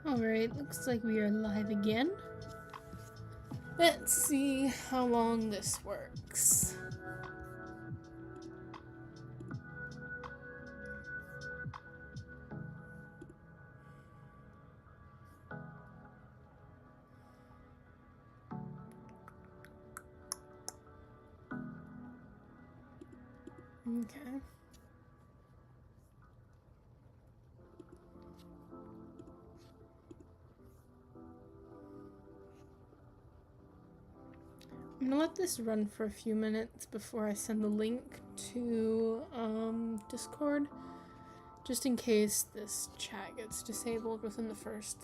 Alright, looks like we are live again. Let's see how long this works. Okay. I'm gonna let this run for a few minutes before I send the link to Discord, just in case this chat gets disabled within the first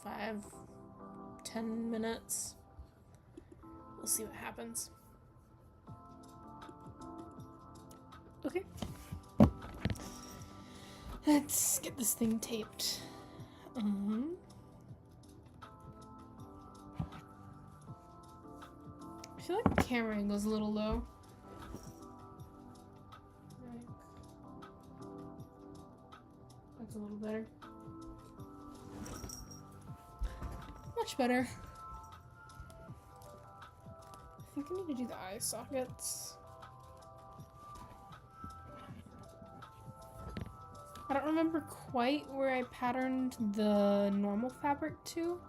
5-10 minutes. We'll see what happens. Okay. Let's get this thing taped. I feel like the camera angle's a little low. That's a little better. Much better. I think I need to do the eye sockets. I don't remember quite where I patterned the normal fabric to.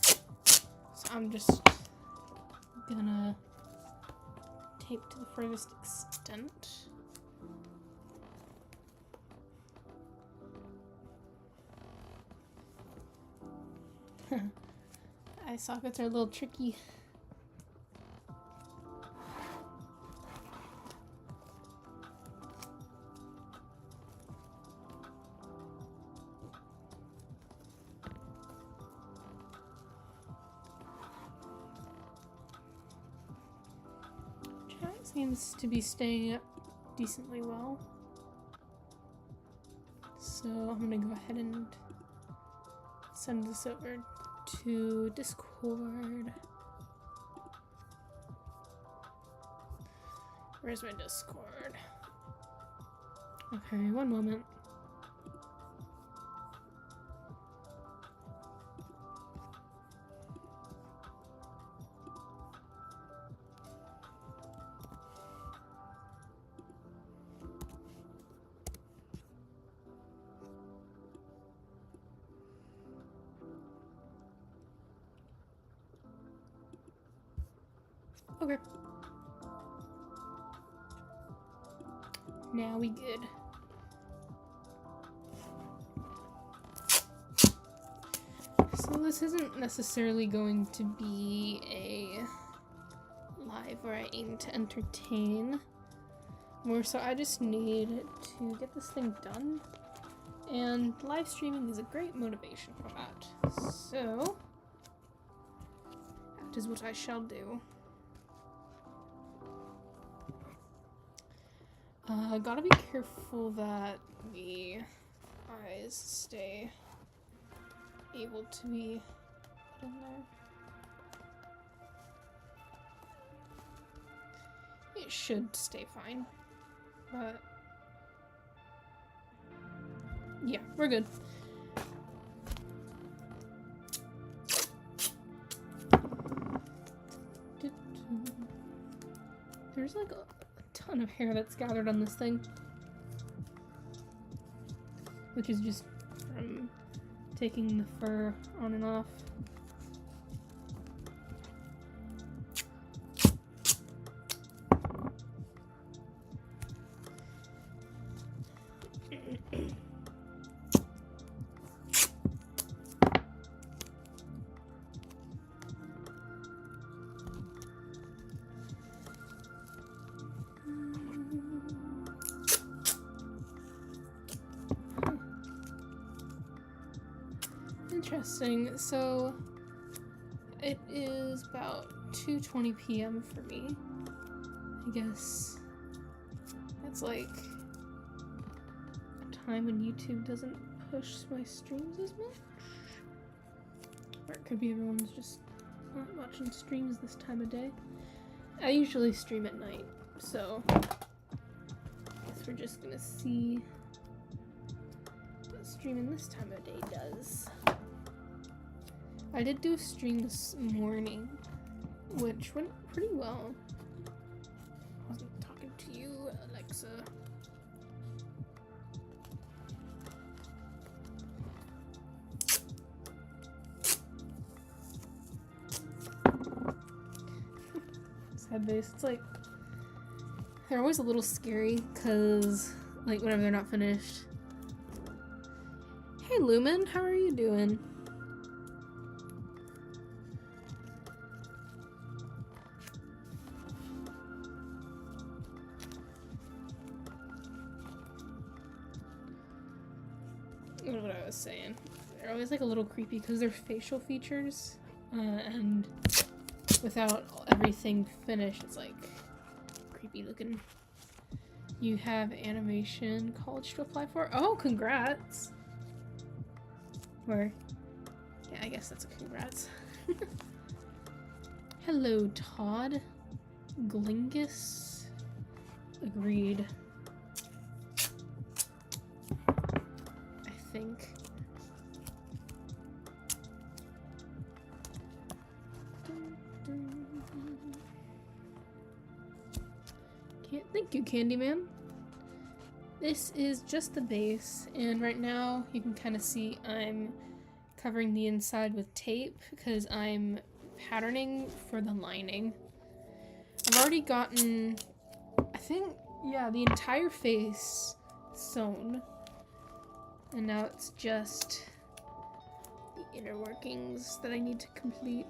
So I'm just gonna tape to the furthest extent. Eye sockets are a little tricky. Seems to be staying up decently well. So I'm gonna go ahead and send this over to Discord. Where's my Discord? Okay, one moment. Okay. Now we good. So this isn't necessarily going to be a live where I aim to entertain. More so I just need to get this thing done. And live streaming is a great motivation for that. So that is what I shall do. Gotta be careful that the eyes stay able to be put in there. It should stay fine, but yeah, we're good. There's like a ton of hair that's gathered on this thing, which is just from taking the fur on and off. Interesting. So it is about 2:20 p.m. for me. I guess that's like a time when YouTube doesn't push my streams as much. Or it could be everyone's just not watching streams this time of day. I usually stream at night, so I guess we're just gonna see this streaming this time of day does. I did do a stream this morning, which went pretty well. I wasn't talking to you, Alexa. Head-based. It's like they're always a little scary because like whenever they're not finished. Hey Lumen, how are you doing? What I was saying. They're always like a little creepy because they're facial features and without everything finished, it's like creepy looking. You have animation college to apply for? Oh, congrats! Or, yeah, I guess that's a congrats. Hello, Todd. Glingus. Agreed. I think. Thank you, Candyman. This is just the base, and right now you can kind of see I'm covering the inside with tape because I'm patterning for the lining. I've already gotten, I think, yeah, the entire face sewn, and now it's just the inner workings that I need to complete.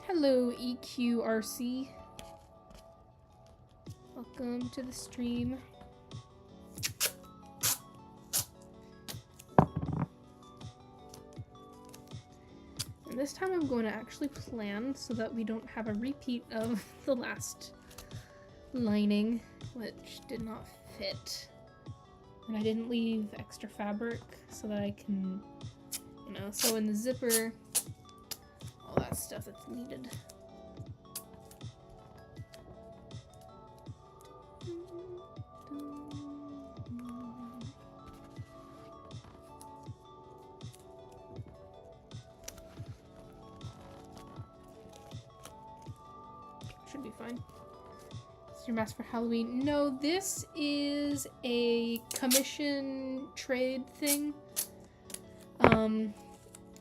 Hello, EQRC. Welcome to the stream. And this time I'm going to actually plan so that we don't have a repeat of the last lining, which did not fit. And I didn't leave extra fabric so that I can, you know, sew in the zipper. All that stuff that's needed. Should be fine. Is your mask for Halloween? No, this is a commission trade thing.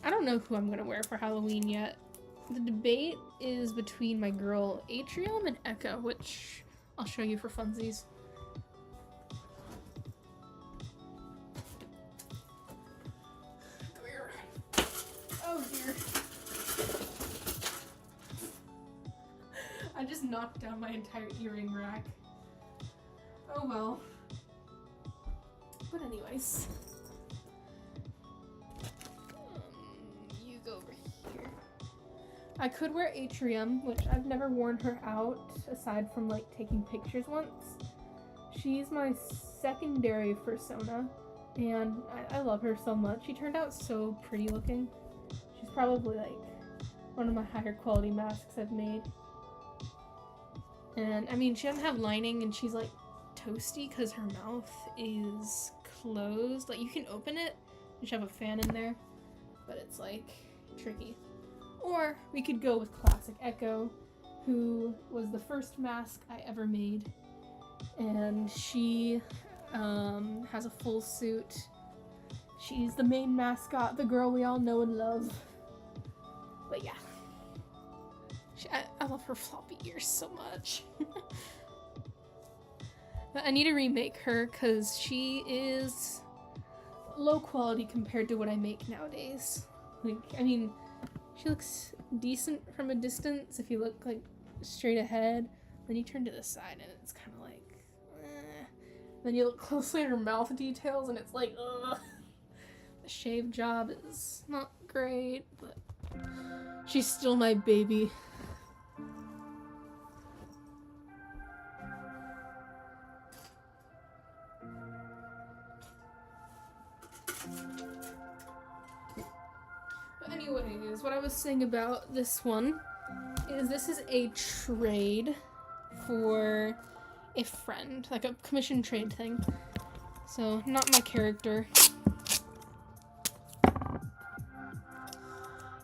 I don't know who I'm gonna wear for Halloween yet. The debate is between my girl Atrium and Echo, which I'll show you for funsies. Come here. Oh dear. I just knocked down my entire earring rack. Oh well. But anyways. You go over here. I could wear Atrium, which I've never worn her out, aside from like taking pictures once. She's my secondary fursona, and I love her so much. She turned out so pretty looking. She's probably like one of my higher quality masks I've made. And I mean, she doesn't have lining, and she's like toasty because her mouth is closed. Like you can open it, and she have a fan in there, but it's like tricky. Or we could go with classic Echo, who was the first mask I ever made, and she has a full suit. She's the main mascot, the girl we all know and love. But yeah, I love her floppy ears so much. But I need to remake her because she is low quality compared to what I make nowadays. Like, I mean, she looks decent from a distance if you look like straight ahead. Then you turn to the side and it's kind of like, eh. Then you look closely at her mouth details and it's like, ugh. The shave job is not great, but she's still my baby. Anyways, what I was saying about this one is this is a trade for a friend, like a commission trade thing. So, not my character.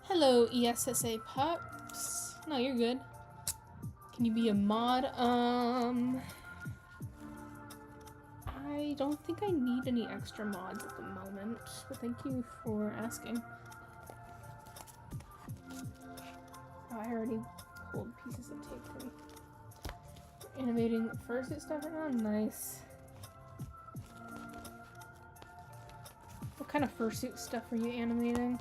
Hello, ESSA pups. No, you're good. Can you be a mod? I don't think I need any extra mods at the moment, but thank you for asking. Oh, I already pulled pieces of tape for me. Animating fursuit stuff right now? Nice. What kind of fursuit stuff are you animating?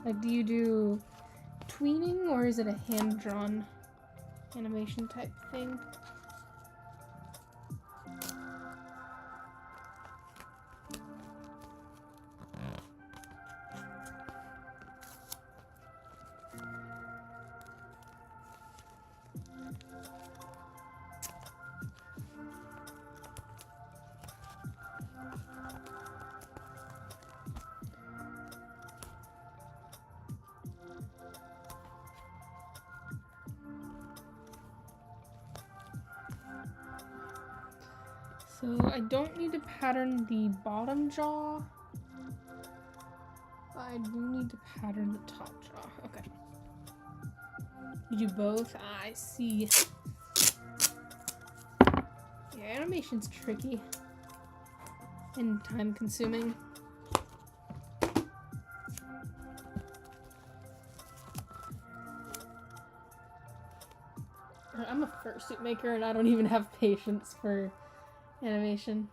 Like, do you do tweening, or is it a hand-drawn animation type thing? So I don't need to pattern the bottom jaw, but I do need to pattern the top jaw. Okay. You do both? Ah, I see. Yeah, animation's tricky and time consuming. I'm a fursuit maker and I don't even have patience for animation.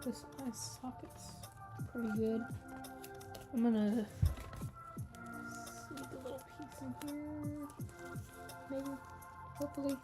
This eye socket's pretty good. I'm gonna see the little piece in here. Maybe. Hopefully.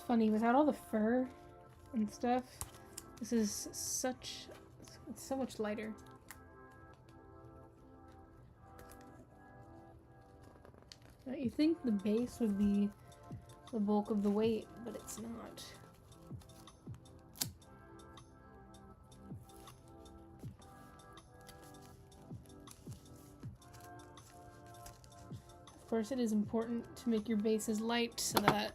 Funny, without all the fur and stuff, this is it's so much lighter. Now, you think the base would be the bulk of the weight, but it's not. Of course, it is important to make your bases light so that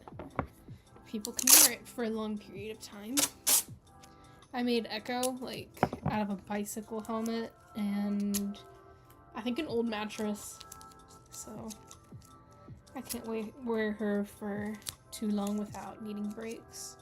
people can wear it for a long period of time. I made Echo, like, out of a bicycle helmet and I think an old mattress. So I can't wear her for too long without needing breaks.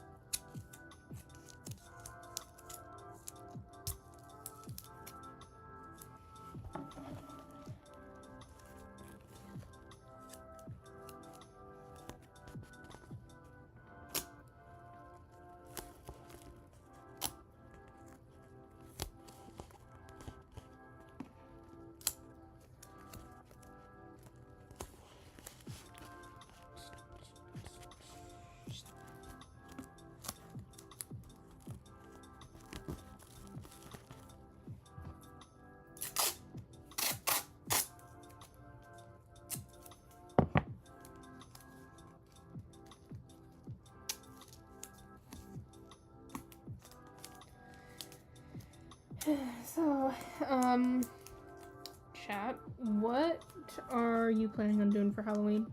So, chat, what are you planning on doing for Halloween?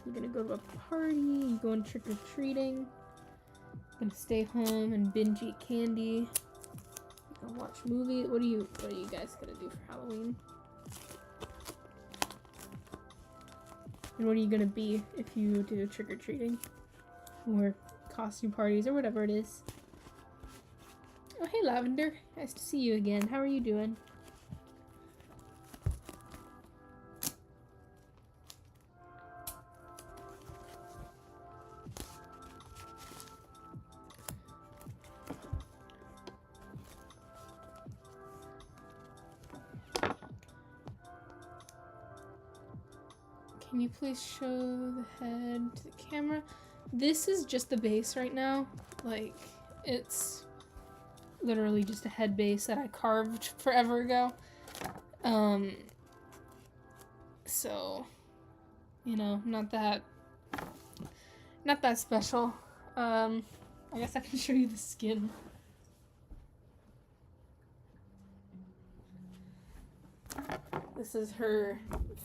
You gonna go to a party? You going trick-or-treating? Gonna stay home and binge eat candy? Gonna watch movies? What are you guys gonna do for Halloween? And what are you gonna be if you do trick-or-treating? Or costume parties, or whatever it is. Oh, hey, Lavender. Nice to see you again. How are you doing? Can you please show the head to the camera? This is just the base right now. Like, it's literally just a head base that I carved forever ago. So, you know, not that special. I guess I can show you the skin. This is her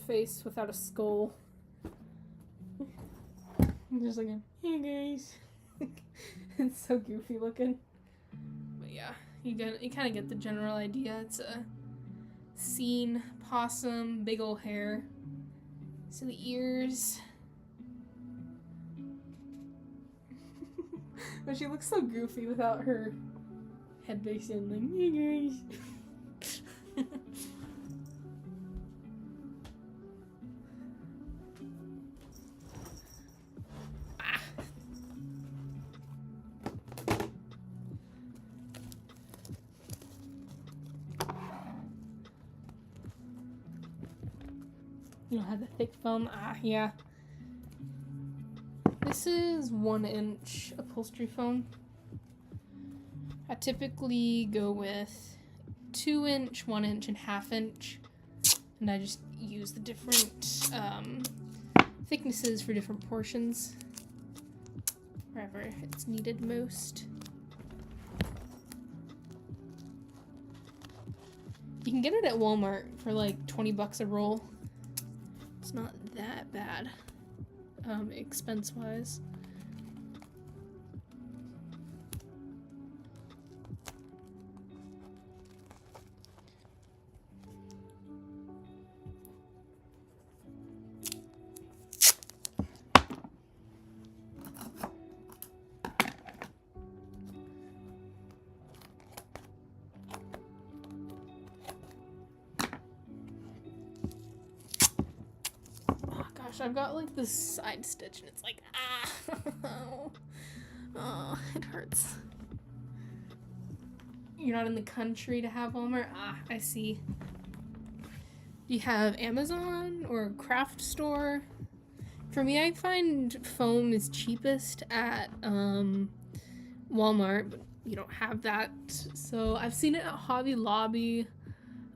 face without a skull. I'm just like, hey guys. It's so goofy looking. But yeah, you kind of get the general idea. It's a scene possum, big ol' hair, silly ears. But she looks so goofy without her head base in, like, hey guys. You don't have the thick foam? Yeah. This is 1-inch upholstery foam. I typically go with 2-inch, 1-inch, and 1/2 inch. And I just use the different thicknesses for different portions. Wherever it's needed most. You can get it at Walmart for like 20 bucks a roll. It's not that bad, expense-wise. I've got like this side stitch and it's like, oh, it hurts. You're not in the country to have Walmart? I see. Do you have Amazon or a craft store? For me, I find foam is cheapest at Walmart, but you don't have that. So I've seen it at Hobby Lobby.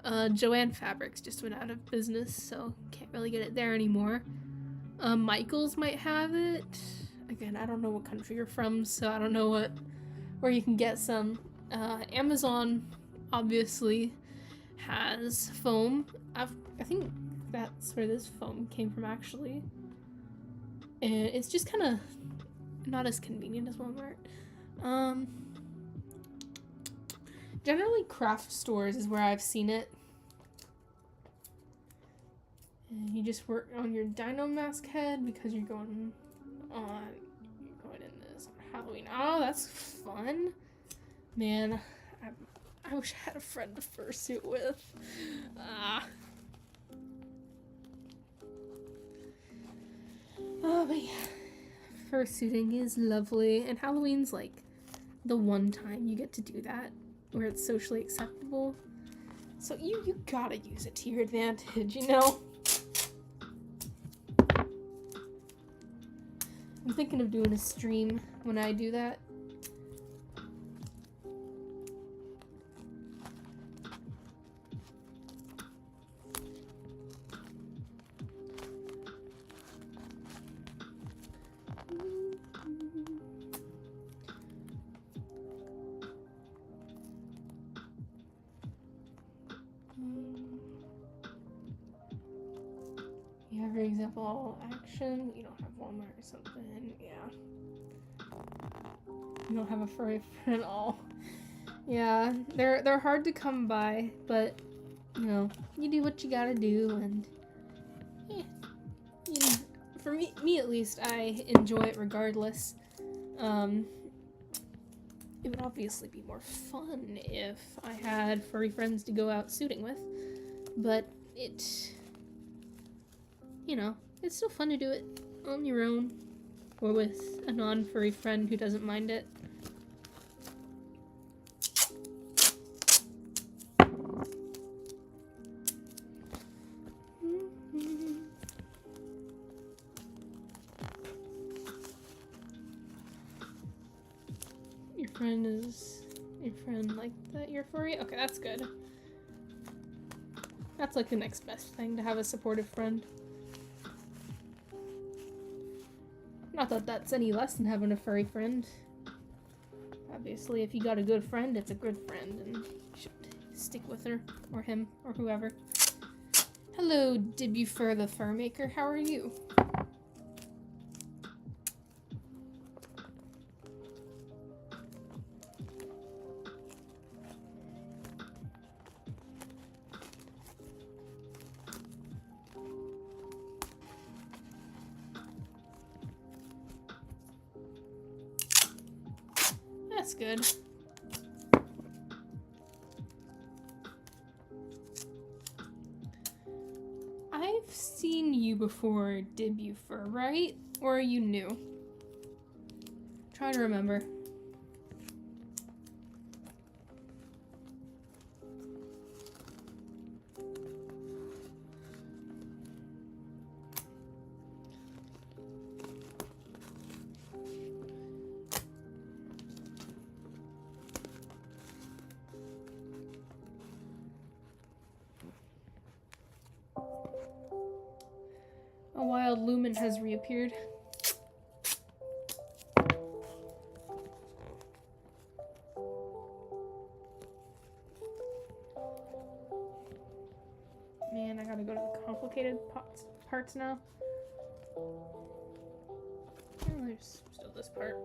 Joann Fabrics just went out of business, so can't really get it there anymore. Michael's might have it. Again, I don't know what country you're from, so I don't know where you can get some. Amazon obviously has foam. I think that's where this foam came from, actually. And it's just kind of not as convenient as Walmart. Generally, craft stores is where I've seen it. And you just work on your dino mask head because you're going in this on Halloween. Oh, that's fun. Man, I wish I had a friend to fursuit with. Oh, but yeah. Fursuiting is lovely. And Halloween's like the one time you get to do that where it's socially acceptable. So you gotta use it to your advantage, you know? I'm thinking of doing a stream when I do that. Yeah, for example, Action. You don't have Walmart or something. Yeah. You don't have a furry friend at all. Yeah, they're hard to come by, but you know, you do what you gotta do, and yeah, for me at least, I enjoy it regardless. It would obviously be more fun if I had furry friends to go out suiting with, but it's still fun to do it on your own or with a non-furry friend who doesn't mind it. Your friend like that you're furry? Okay, that's good. That's like the next best thing, to have a supportive friend. Not that that's any less than having a furry friend. Obviously, if you got a good friend, it's a good friend, and you should stick with her, or him, or whoever. Hello, Dibufur the Fur Maker, how are you? That's good. I've seen you before, Dibufur, right? Or are you new? Try to remember. A wild lumen has reappeared. Man, I gotta go to the complicated parts now. Oh, there's still this part.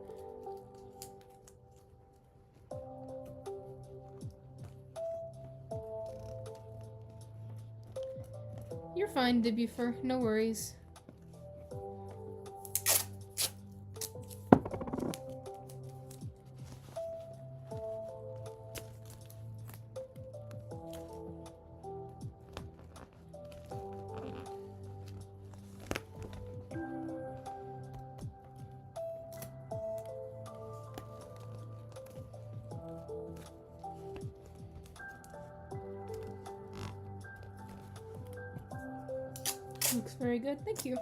You're fine, Dibufur. No worries. Looks very good, thank you.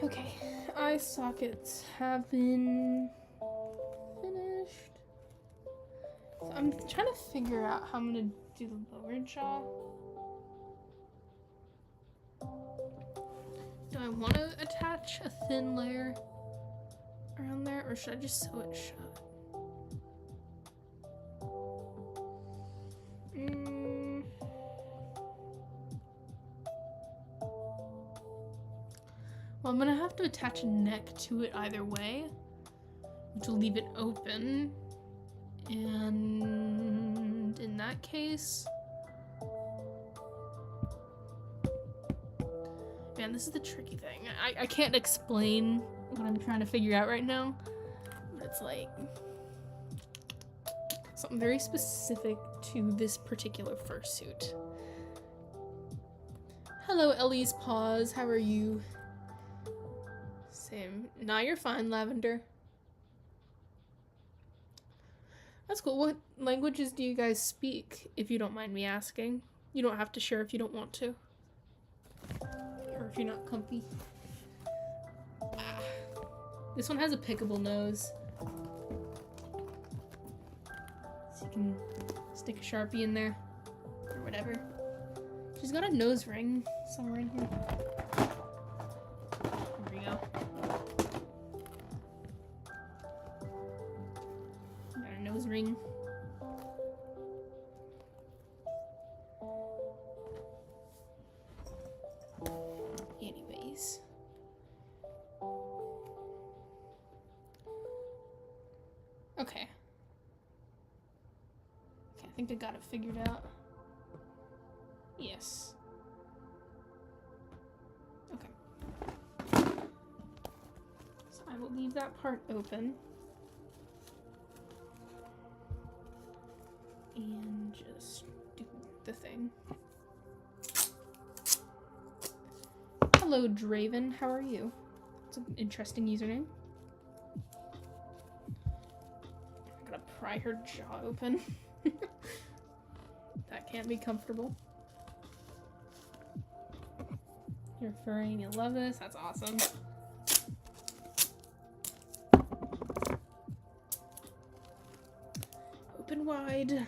Okay, eye sockets have been finished. So I'm trying to figure out how I'm gonna do the lower jaw. Do I want to attach a thin layer around there, or should I just sew it shut? Well, I'm gonna have to attach a neck to it either way, which will leave it open. And in that case, man, this is the tricky thing. I can't explain what I'm trying to figure out right now, but it's like something very specific to this particular fursuit. Hello, Ellie's Paws. How are you? Same. Nah, you're fine, Lavender. That's cool. What languages do you guys speak, if you don't mind me asking? You don't have to share if you don't want to. Or if you're not comfy. This one has a pickable nose. So you can stick a Sharpie in there. Or whatever. She's got a nose ring somewhere in here. There we go. Got a nose ring. Anyways. Okay. think I got it figured out. Yes. Okay. So I will leave that part open. And just do the thing. Hello, Draven. How are you? It's an interesting username. I gotta pry her jaw open. That can't be comfortable. You're furry and you love this. That's awesome. Open wide.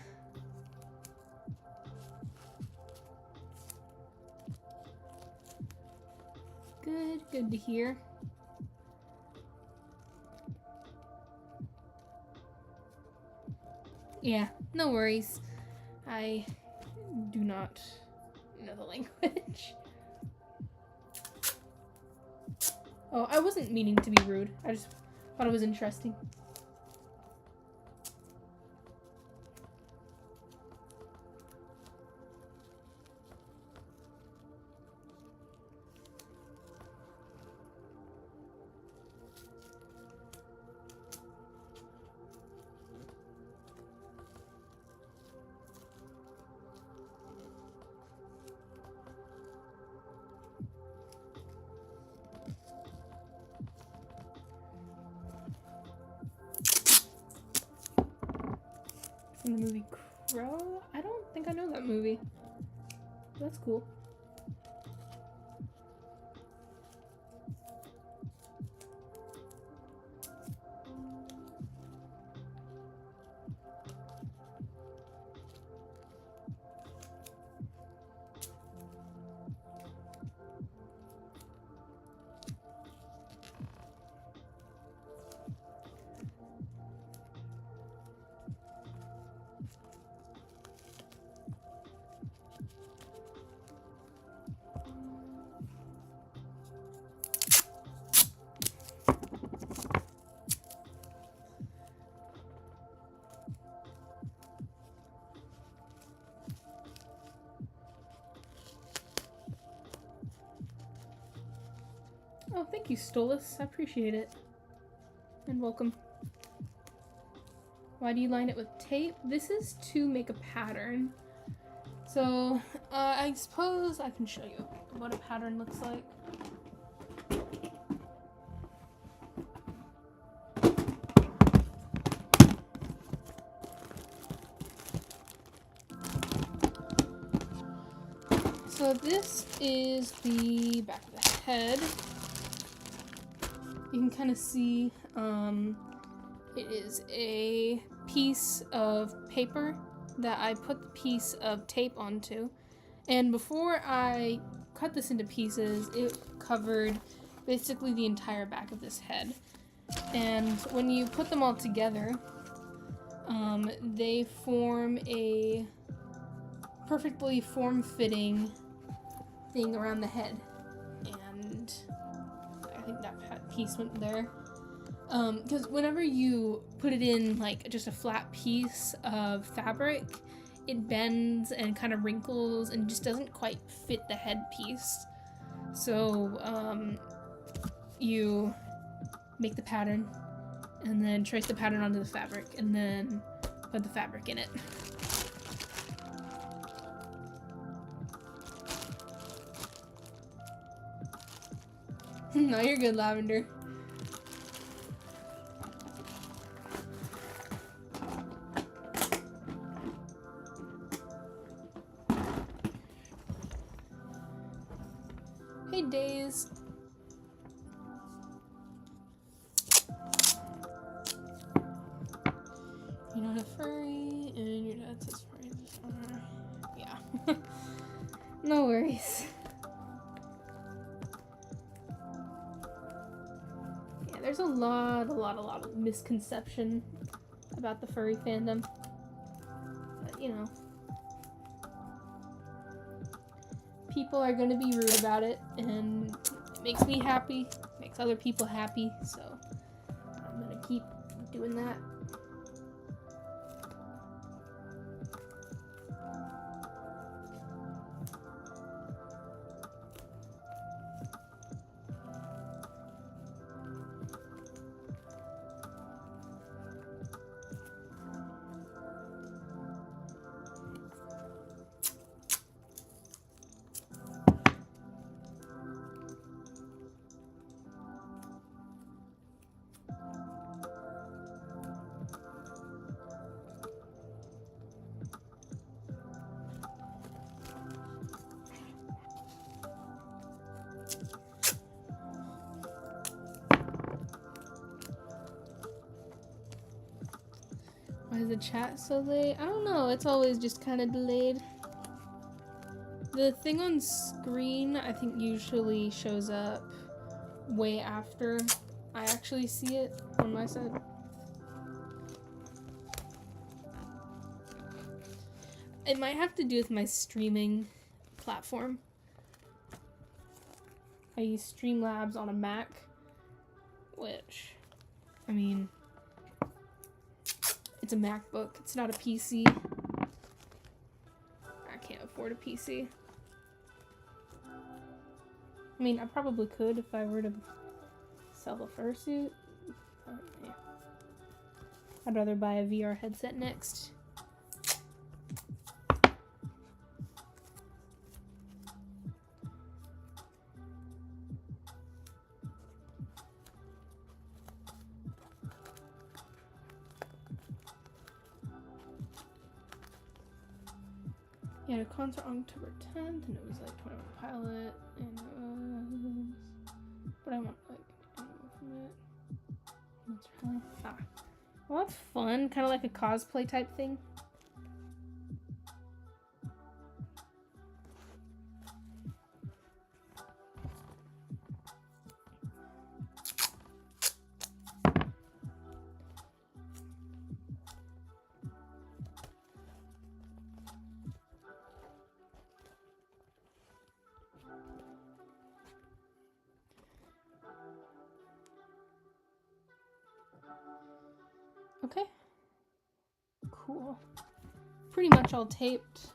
Good to hear. Yeah, no worries. I do not know the language. Oh, I wasn't meaning to be rude. I just thought it was interesting. From the movie Crow? I don't think I know that movie. That's cool. Oh, thank you, Stolas. I appreciate it. And welcome. Why do you line it with tape? This is to make a pattern. So, I suppose I can show you what a pattern looks like. So this is the back of the head. You can kind of see it is a piece of paper that I put the piece of tape onto. And before I cut this into pieces, it covered basically the entire back of this head. And when you put them all together, they form a perfectly form-fitting thing around the head. And I think that piece went there. Because whenever you put it in like just a flat piece of fabric, it bends and kind of wrinkles and just doesn't quite fit the headpiece. So you make the pattern and then trace the pattern onto the fabric and then put the fabric in it. No, you're good, Lavender. Hey, Days. You're not a furry, and your dad says furry. Yeah. No worries. Yeah, there's a lot of misconception about the furry fandom. But, you know. People are going to be rude about it, and it makes me happy, makes other people happy, so I'm going to keep doing that. Why is the chat so late? I don't know, it's always just kind of delayed. The thing on screen, I think, usually shows up way after I actually see it on my side. It might have to do with my streaming platform. I use Streamlabs on a Mac, which, I mean, it's a MacBook. It's not a PC. I can't afford a PC. I mean, I probably could if I were to sell the fursuit. Yeah. I'd rather buy a VR headset next. Yeah, the concert on October 10th, and it was like 21 Pilot, and it was... But I want, like, animal from it. What's really... Ah. Well, that's fun. Kind of like a cosplay type thing. Okay. Cool. Pretty much all taped.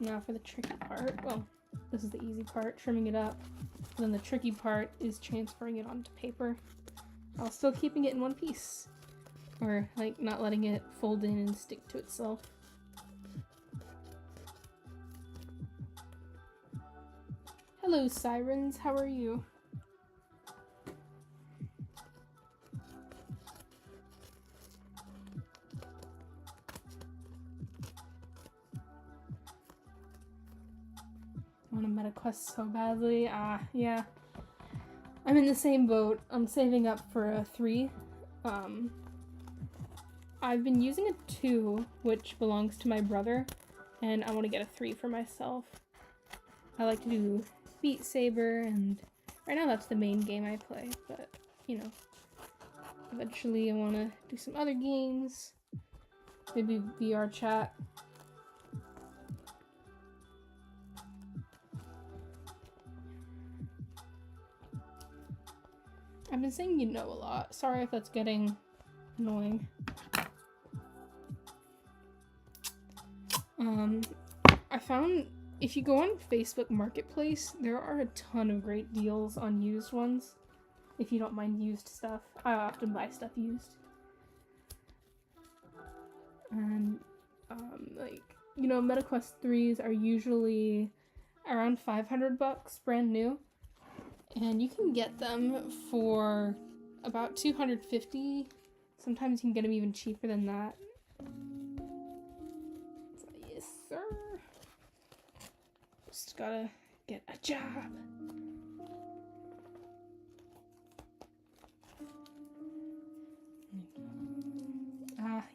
Now for the tricky part. Well, this is the easy part, trimming it up. And then the tricky part is transferring it onto paper, while still keeping it in one piece. Or, like, not letting it fold in and stick to itself. Hello, Sirens. How are you? I want a MetaQuest so badly. Yeah. I'm in the same boat. I'm saving up for a 3. I've been using a 2, which belongs to my brother, and I want to get a 3 for myself. I like to do Beat Saber, and right now that's the main game I play, but, you know, eventually I want to do some other games. Maybe VR chat. I've been saying you know a lot. Sorry if that's getting annoying. I found if you go on Facebook Marketplace, there are a ton of great deals on used ones. If you don't mind used stuff. I often buy stuff used. And, like, you know, MetaQuest 3s are usually around $500 brand new. And you can get them for about $250. Sometimes you can get them even cheaper than that. So, yes, sir. Just gotta get a job.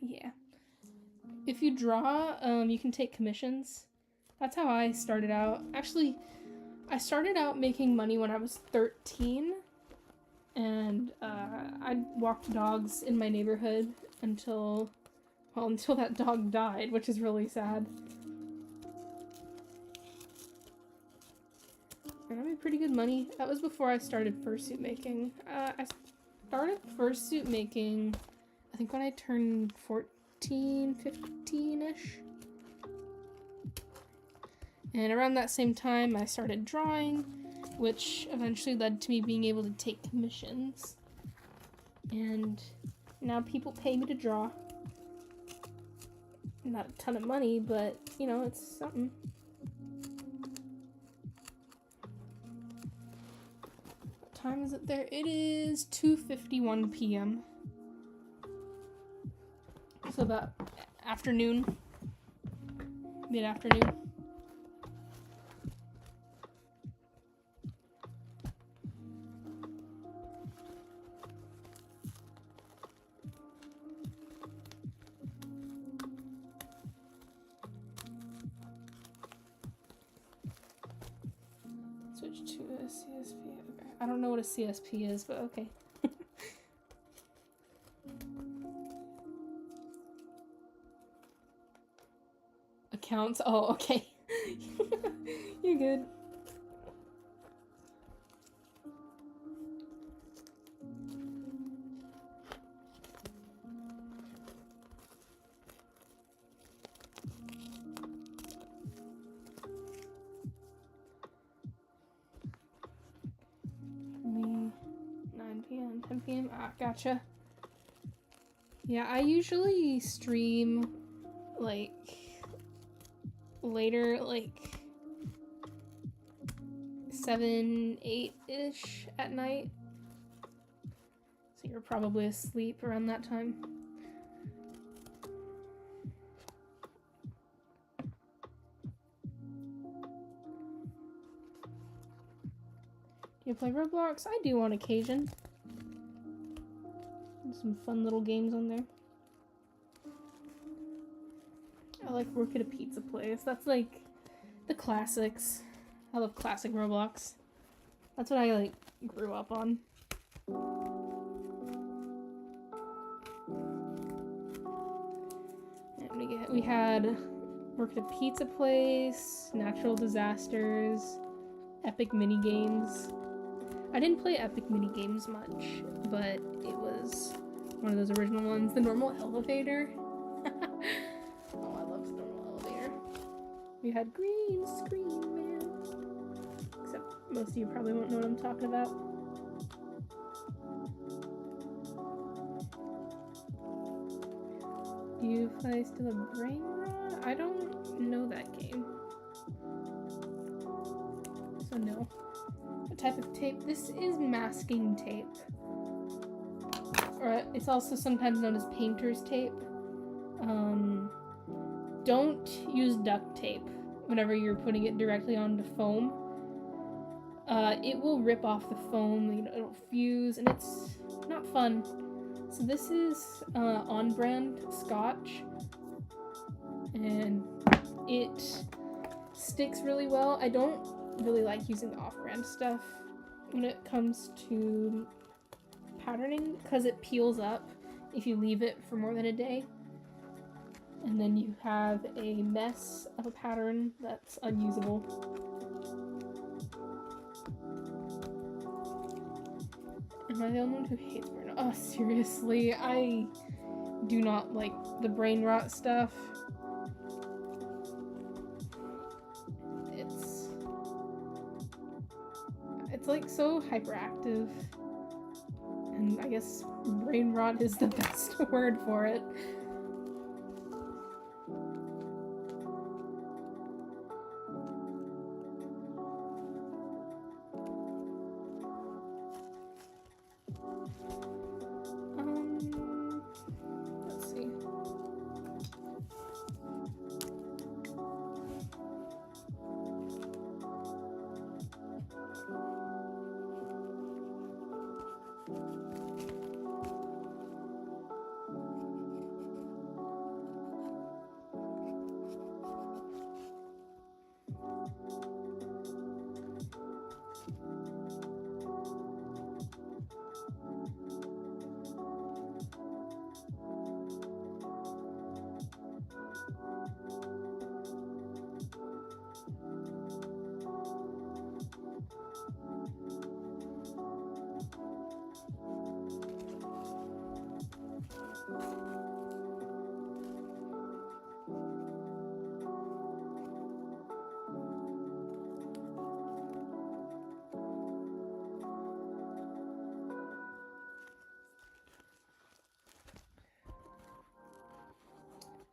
Yeah. If you draw, you can take commissions. That's how I started out. Actually, I started out making money when I was 13, and I walked dogs in my neighborhood until that dog died, which is really sad. And I made pretty good money. That was before I started fursuit making. I started fursuit making, I think when I turned 14, 15-ish. And around that same time, I started drawing, which eventually led to me being able to take commissions. And now people pay me to draw. Not a ton of money, but, you know, it's something. What time is it there? It is 2:51 p.m. So about afternoon. Mid-afternoon. switch to a CSP. Okay. I don't know what a CSP is, but okay. Accounts. Oh, okay. You're good. Me, 9 p.m., 10 p.m. Ah, gotcha. Yeah, I usually stream like later, like 7, 8-ish at night. So you're probably asleep around that time. Do you play Roblox? I do on occasion. Some fun little games on there. I like work at a pizza place. That's like the classics. I love classic Roblox. That's what I like grew up on. And we had work at a pizza place, natural disasters, epic mini games. I didn't play epic mini games much, but it was one of those original ones. The normal elevator. Oh, I love the normal elevator. We had green screen, man. Except most of you probably won't know what I'm talking about. Do you play still a brain rot? I don't know that game. So no. What type of tape? This is masking tape. Or it's also sometimes known as painter's tape. Don't use duct tape whenever you're putting it directly onto foam. It will rip off the foam, you know, it'll fuse, and it's not fun. So this is on-brand Scotch, and it sticks really well. I don't really like using off-brand stuff when it comes to patterning because it peels up if you leave it for more than a day, and then you have a mess of a pattern that's unusable. Am I the only one who hates brain rot? Oh, seriously, I do not like the brain rot stuff. It's like so hyperactive, and I guess brain rot is the best word for it. Let's see.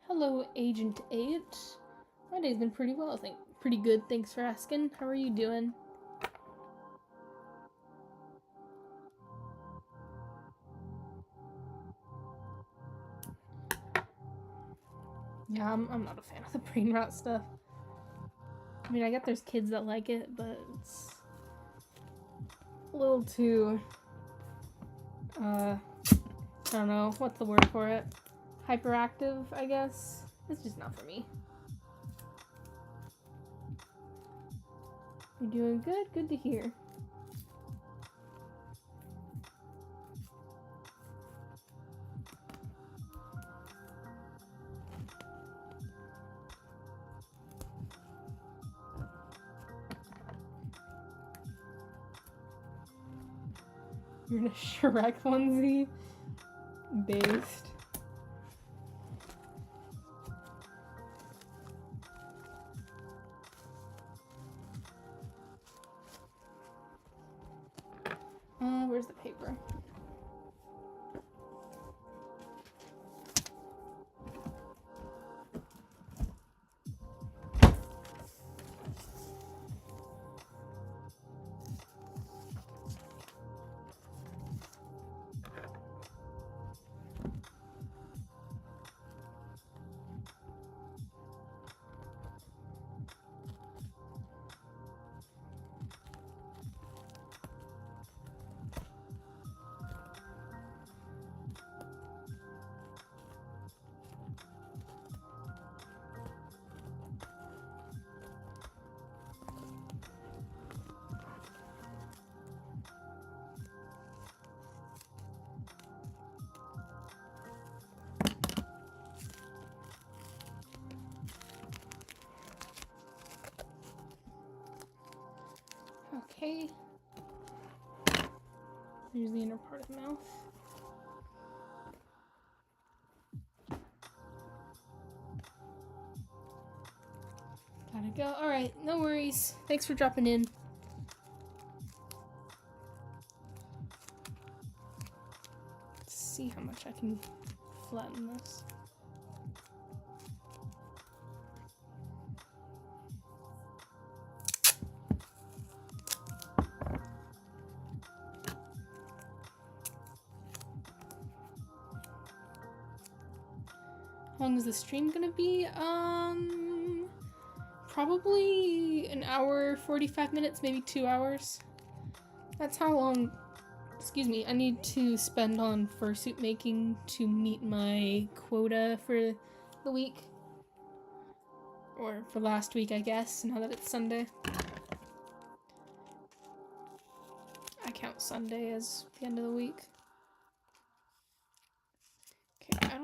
Hello, Agent 8. My day's been pretty well, I think. Pretty good, thanks for asking. How are you doing? Yeah, I'm not a fan of the brain rot stuff. I mean, I get there's kids that like it, but it's a little too, I don't know, what's the word for it? Hyperactive, I guess. It's just not for me. You're doing good? Good to hear. You're in a Shrek onesie? Based. Where's the paper? Okay. Here's the inner part of the mouth. Gotta go. Alright, no worries. Thanks for dropping in. Let's see how much I can flatten this. How long is the stream gonna be? Probably an hour, 45 minutes, maybe 2 hours. That's how long, I need to spend on fursuit making to meet my quota for the week. Or for last week, I guess, now that it's Sunday. I count Sunday as the end of the week. Okay,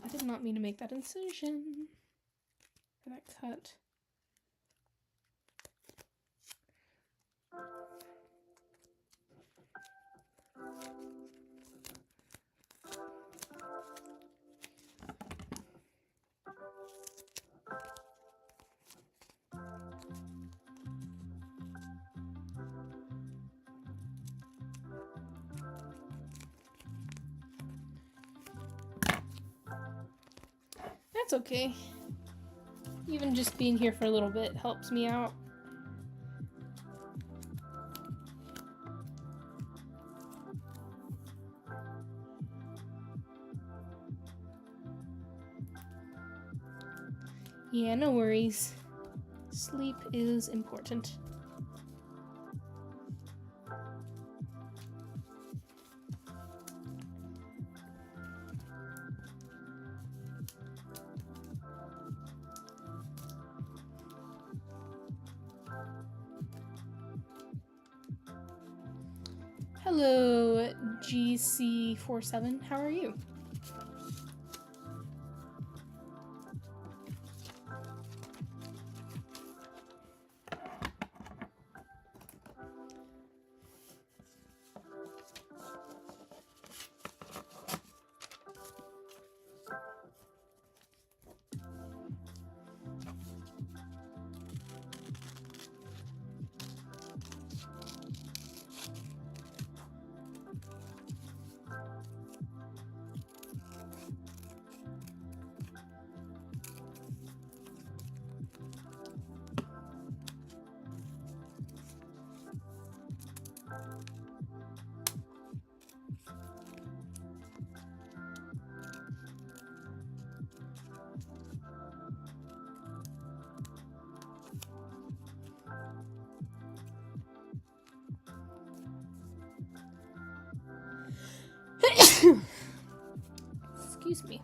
I did not mean to make that incision. Or that cut. That's okay. Even just being here for a little bit helps me out. Yeah, no worries. Sleep is important. Hello, GC47. How are you? Excuse me.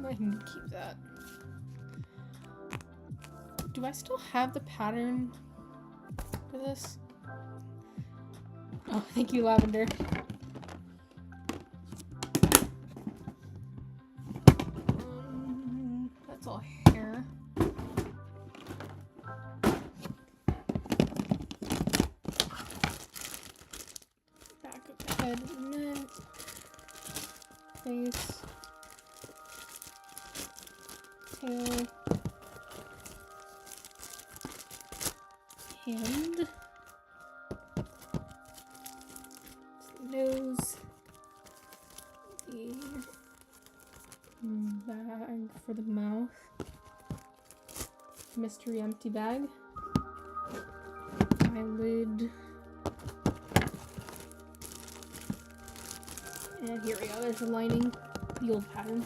I can keep that. Do I still have the pattern for this? Oh, thank you, Lavender. That's all hair. Back of the head and neck. Face. Tail. Hand. Nose. The bag for the mouth. Mystery empty bag. Eyelid. And here we go, there's the lining, the old pattern.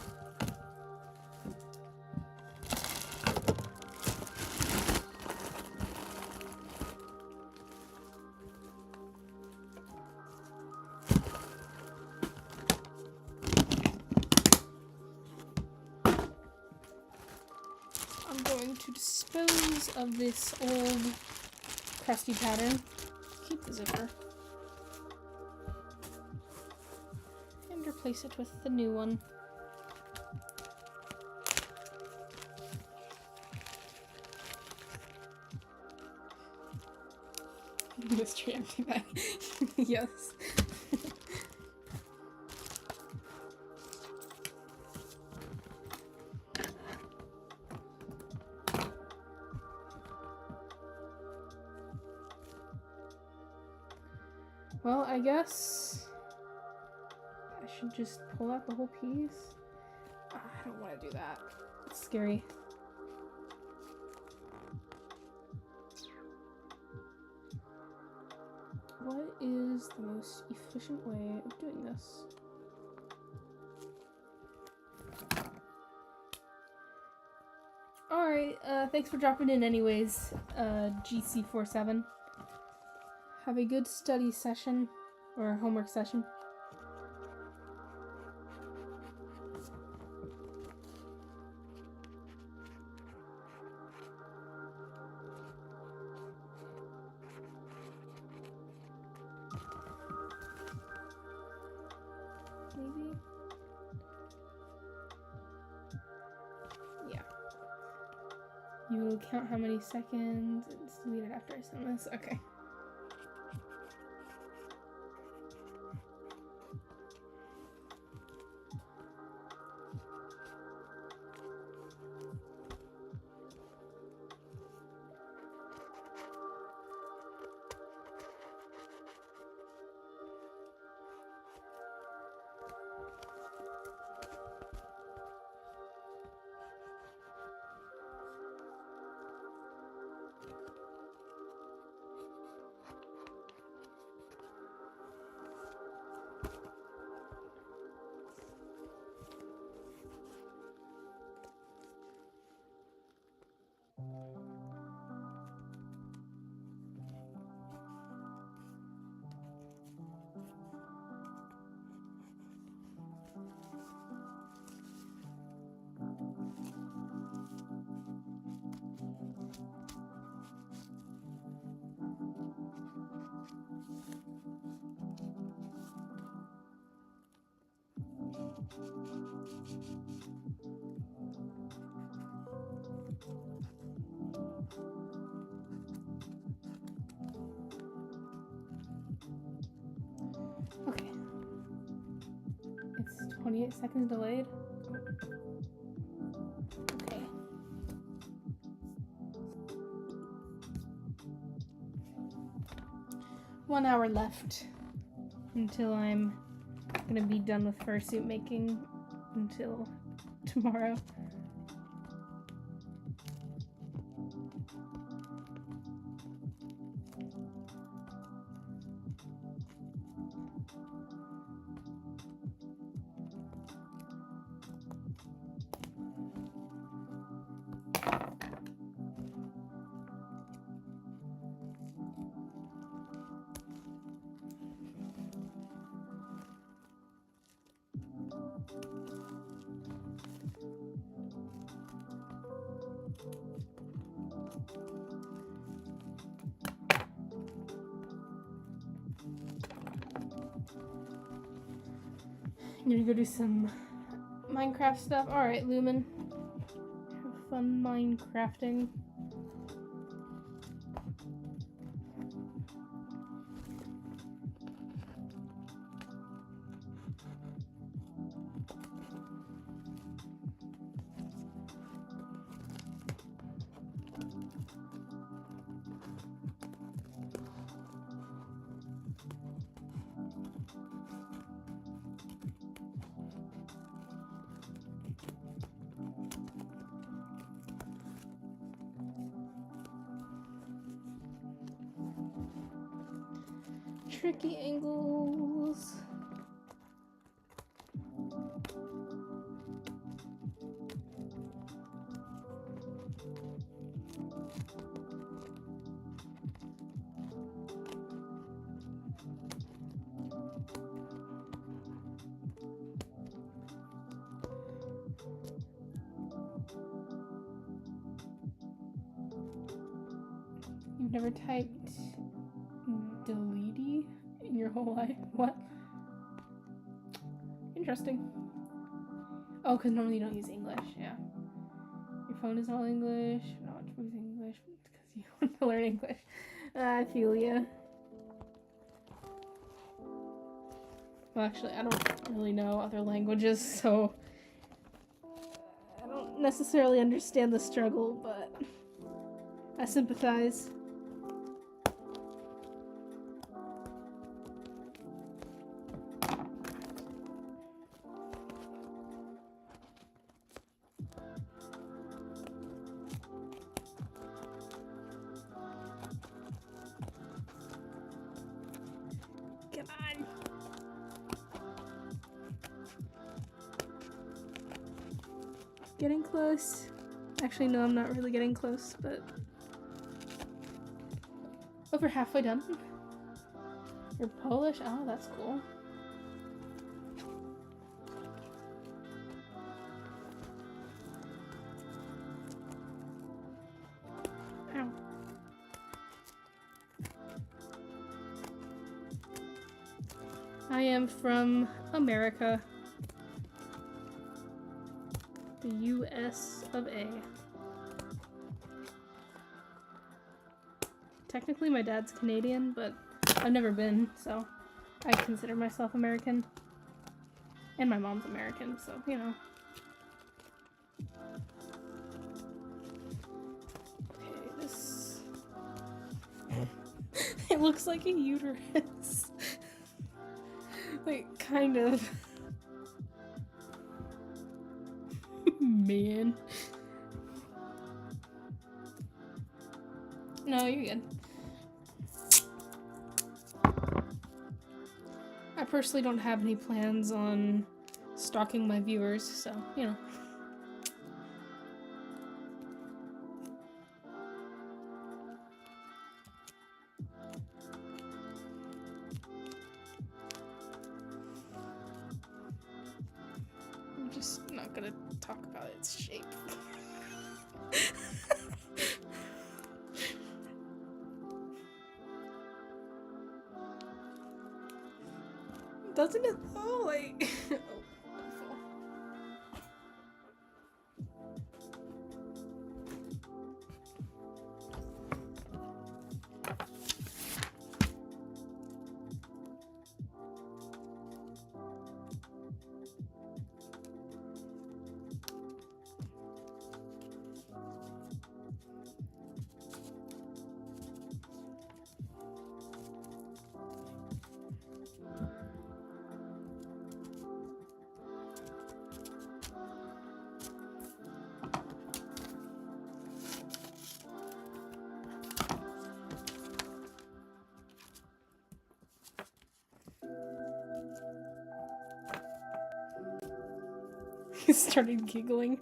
I'm going to dispose of this old crusty pattern. Keep the zipper. And replace it with the new one. Mystery empty bag. Yes. Well, I guess I should just pull out the whole piece. I don't want to do that. It's scary. What is the most efficient way of doing this? Alright, thanks for dropping in anyways, GC47. Have a good study session, or homework session. Maybe? Yeah. You will count how many seconds. It's deleted after I send this. Okay. Okay. It's 28 seconds delayed. Okay. One hour left until I'm gonna be done with fursuit making until tomorrow. Need to go do some Minecraft stuff. Alright, Lumen. Have fun Minecrafting. Tricky angles. You've never typed deleted in your whole life? What? Interesting. Oh, because normally you don't use English, yeah. Your phone is all English. You're not using English because you want to learn English. I feel ya. Well, actually, I don't really know other languages, so I don't necessarily understand the struggle, but I sympathize. Come on. Getting close. Actually, no, I'm not really getting close, but over halfway done. You're Polish? Oh, that's cool. Ow. I am from America. The US of A. Technically my dad's Canadian, but I've never been, so I consider myself American. And my mom's American, so, you know. Okay, this... It looks like a uterus. Like, kind of. Man. No, you're good. I personally don't have any plans on stalking my viewers, so, you know. I'm just not gonna talk about its shape. Doesn't it though? Like, oh, he started giggling.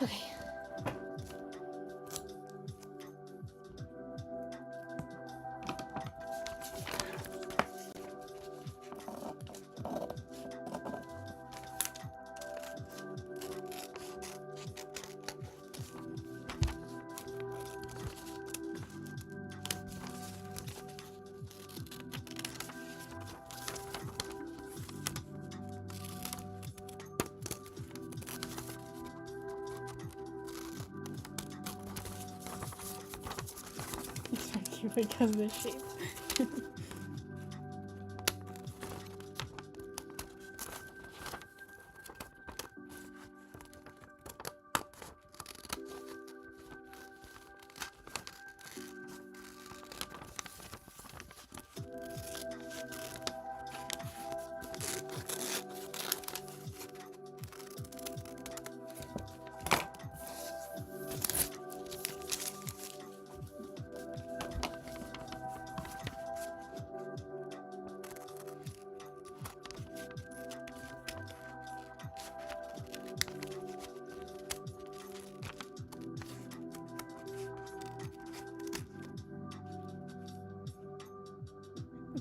Okay. because of the shape.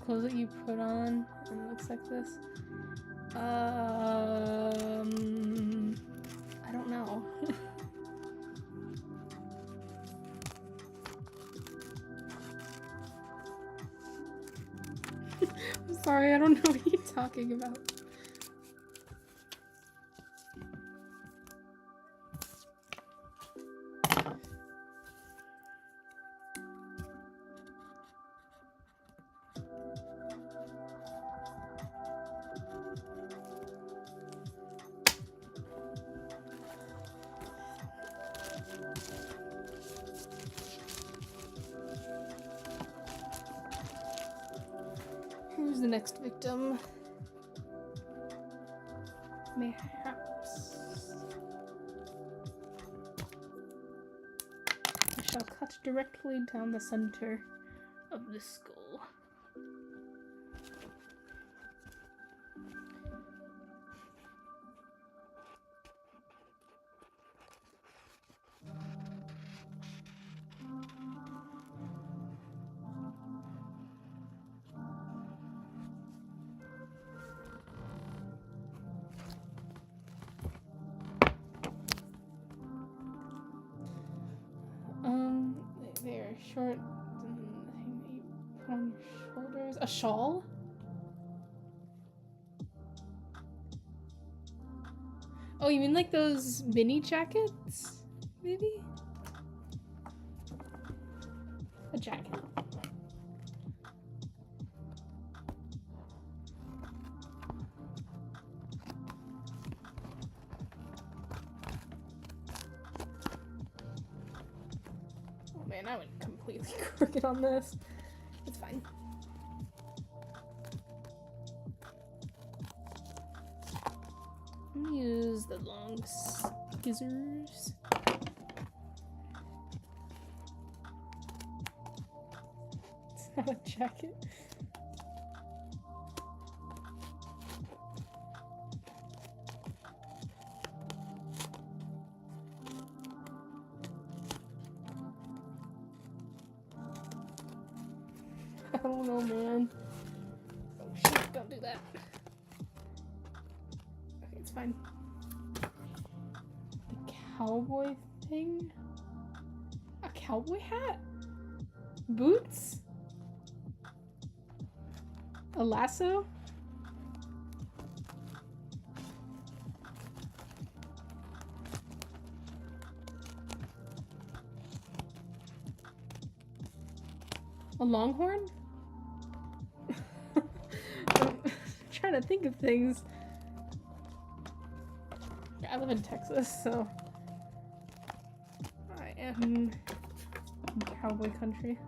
Clothes that you put on and it looks like this. I don't know. I'm sorry, I don't know what you're talking about. Who's the next victim? Mayhaps. I shall cut directly down the center of the skull. They're short. You put on your shoulders. A shawl? Oh, you mean like those mini jackets? Maybe? A jacket. Man, I went completely crooked on this. It's fine. I'm gonna use the long scissors. It's not a jacket. I don't know, man. Oh shit, don't do that. Okay, it's fine. The cowboy thing? A cowboy hat? Boots? A lasso? A longhorn? I'm trying to think of things. I live in Texas, so I am in cowboy country.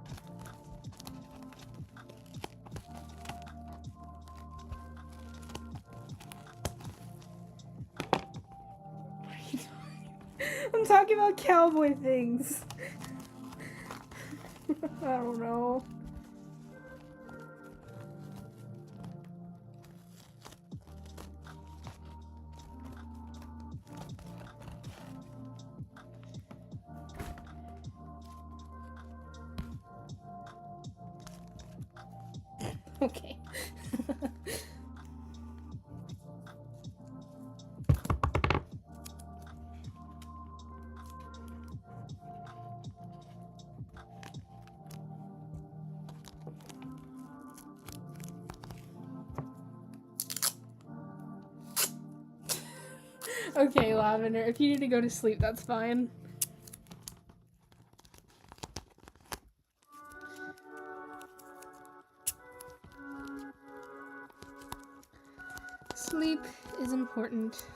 I'm talking about cowboy things. I don't know. Okay. Okay, Lavender, if you need to go to sleep, that's fine. Sleep is important.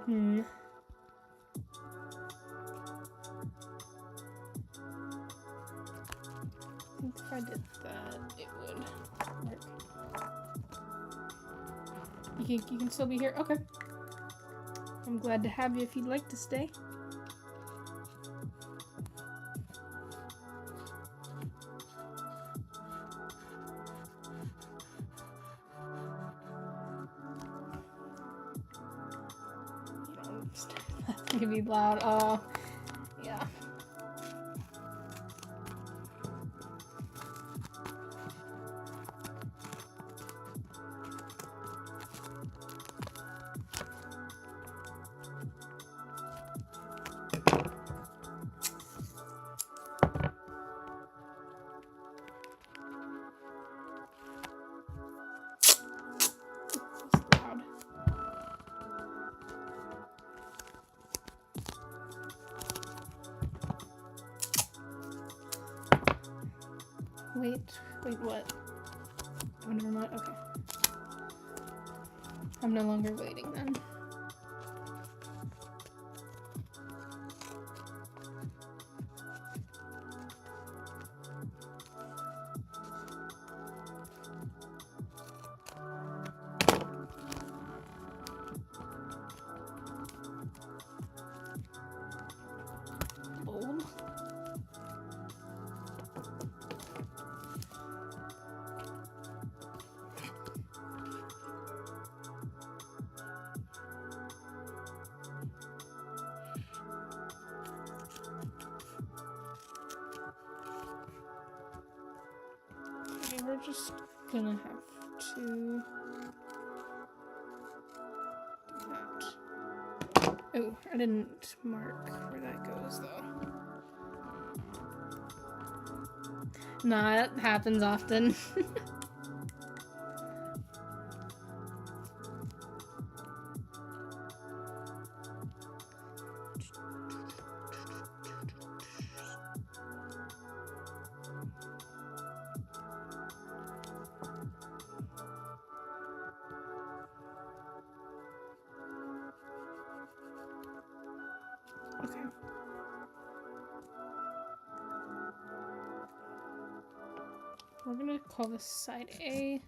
I think if I did that, it would work. You can still be here? Okay. I'm glad to have you if you'd like to stay. That's gonna be loud. Oh, yeah. Wait, what? Oh, never mind. Okay. I'm no longer waiting then. Bold. Okay, we're just gonna have to do that. Oh, I didn't mark where that goes though. Nah, that happens often. Okay. We're gonna call this side A.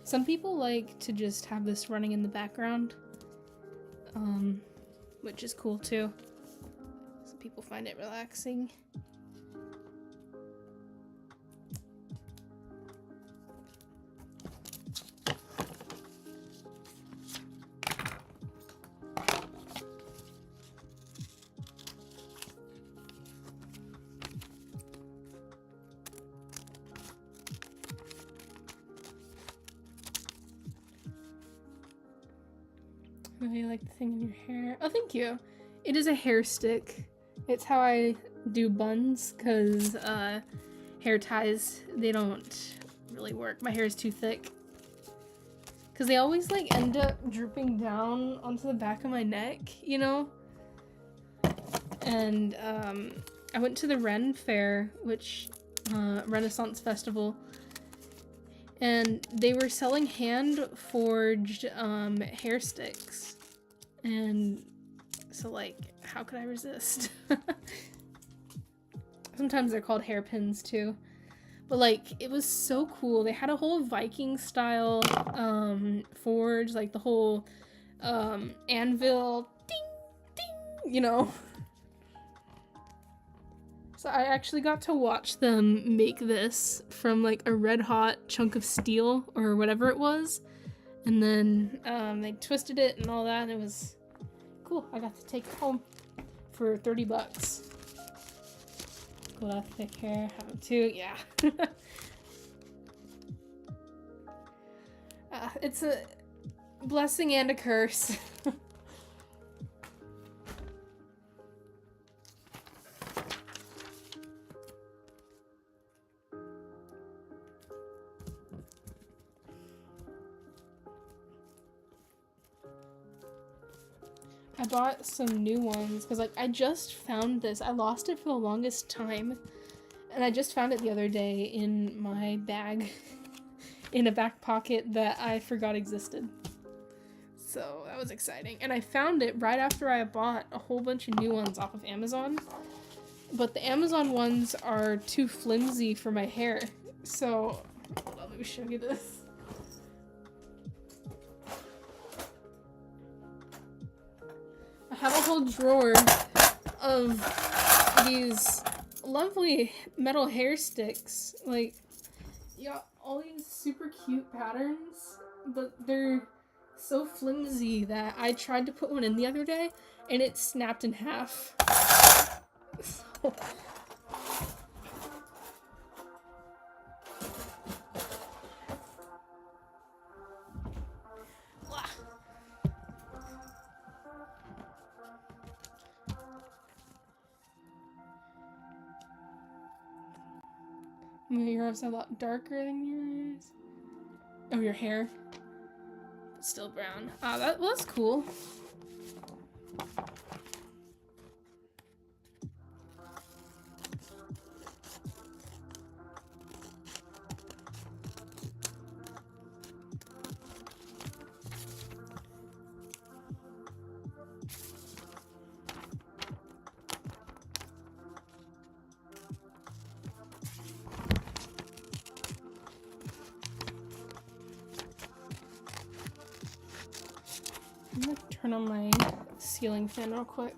Some people like to just have this running in the background, which is cool too. Some people find it relaxing. Really like the thing in your hair. Oh, thank you. It is a hair stick. It's how I do buns, because hair ties, they don't really work. My hair is too thick. Because they always like end up drooping down onto the back of my neck, you know? And I went to the Ren Fair, which Renaissance Festival, and they were selling hand-forged hair sticks. And so, like, how could I resist? Sometimes they're called hairpins, too. But, like, it was so cool. They had a whole Viking-style forge, like, the whole anvil, ding, ding, you know? So I actually got to watch them make this from like a red hot chunk of steel or whatever it was. And then they twisted it and all that, and it was cool. I got to take it home for $30. Cool, that thick hair. Have it too, yeah. Blessing and a curse. I bought some new ones because like I just found this. I lost it for the longest time and I just found it the other day in my bag in a back pocket that I forgot existed. So that was exciting. And I found it right after I bought a whole bunch of new ones off of Amazon. But the Amazon ones are too flimsy for my hair. So hold on, let me show you this. I have a whole drawer of these lovely metal hair sticks. Like, you got all these super cute patterns, but they're so flimsy that I tried to put one in the other day and it snapped in half. So. Yours are a lot darker than yours. Oh, your hair? Still brown. Ah, well, that's cool. I'm gonna turn on my ceiling fan real quick.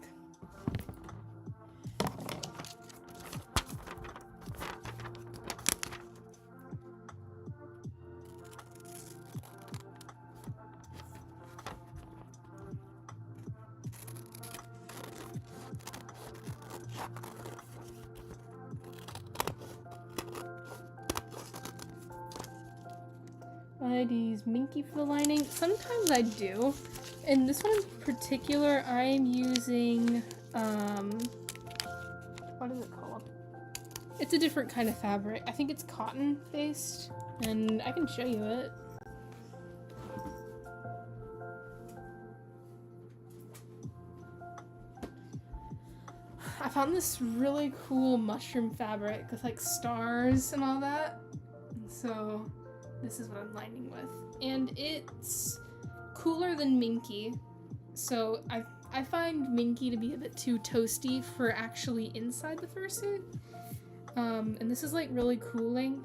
I use Minky for the lining. Sometimes I do. In this one in particular, I'm using, what is it called? It's a different kind of fabric. I think it's cotton based, and I can show you it. I found this really cool mushroom fabric with like stars and all that. So this is what I'm lining with. And it's cooler than Minky. So I find Minky to be a bit too toasty for actually inside the fursuit. And this is like really cooling.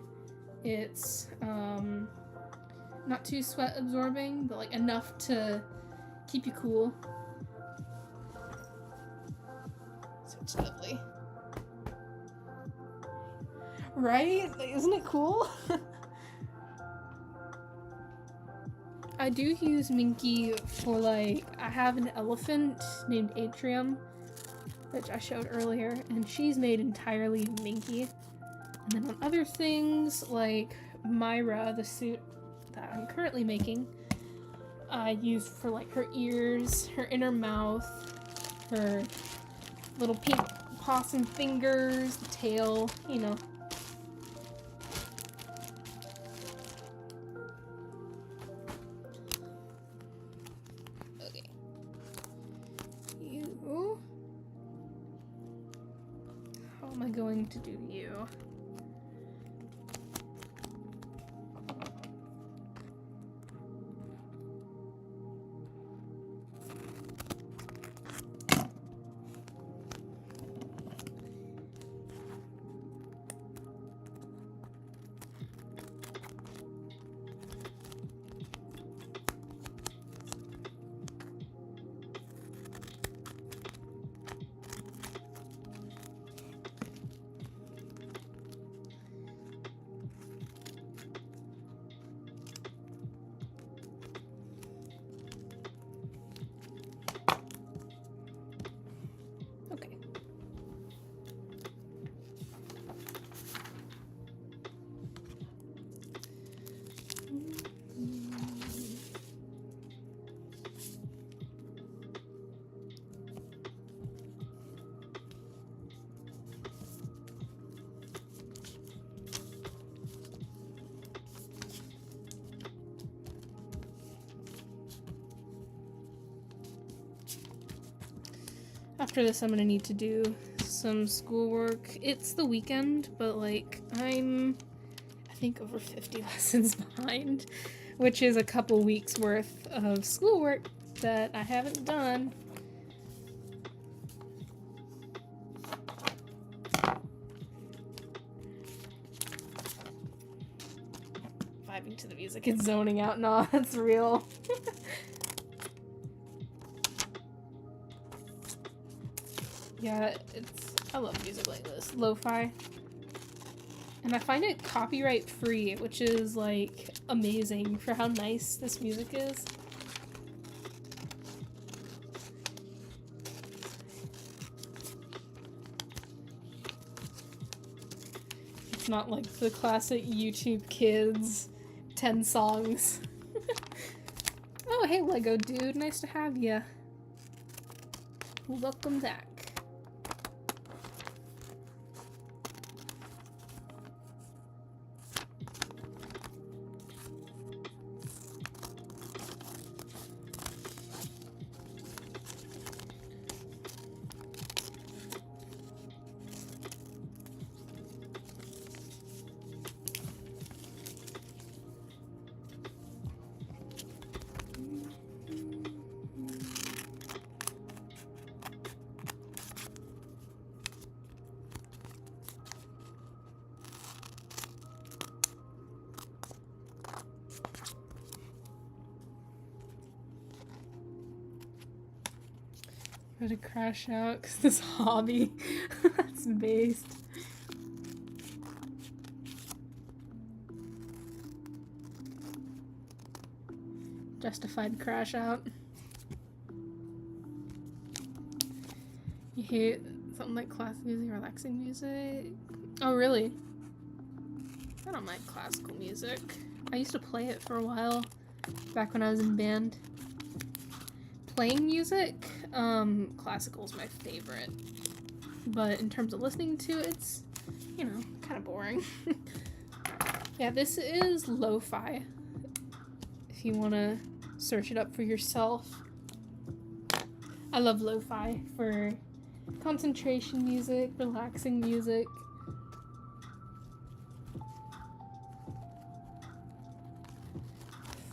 It's not too sweat absorbing, but like enough to keep you cool. So it's lovely. Right? Like, isn't it cool? I do use Minky for like, I have an elephant named Atrium, which I showed earlier, and she's made entirely of Minky. And then on other things, like Myra, the suit that I'm currently making, I use for like her ears, her inner mouth, her little pink possum fingers, the tail, you know. Okay. You. How am I going to do you? After this, I'm gonna need to do some schoolwork. It's the weekend, but like, I think over 50 lessons behind, which is a couple weeks worth of schoolwork that I haven't done. Vibing to the music and zoning out. Nah, that's real. Yeah, I love music like this. Lo-fi. And I find it copyright free, which is like amazing for how nice this music is. It's not like the classic YouTube Kids 10 songs. Oh, hey Lego dude, nice to have ya. Welcome back. To crash out because this hobby that's based. Justified crash out. You hate something like classical music, relaxing music? Oh, really? I don't mind classical music. I used to play it for a while back when I was in band. Playing music, classical is my favorite, but in terms of listening to it, it's, you know, kind of boring. Yeah, this is lo-fi, if you want to search it up for yourself. I love lo-fi for concentration music, relaxing music.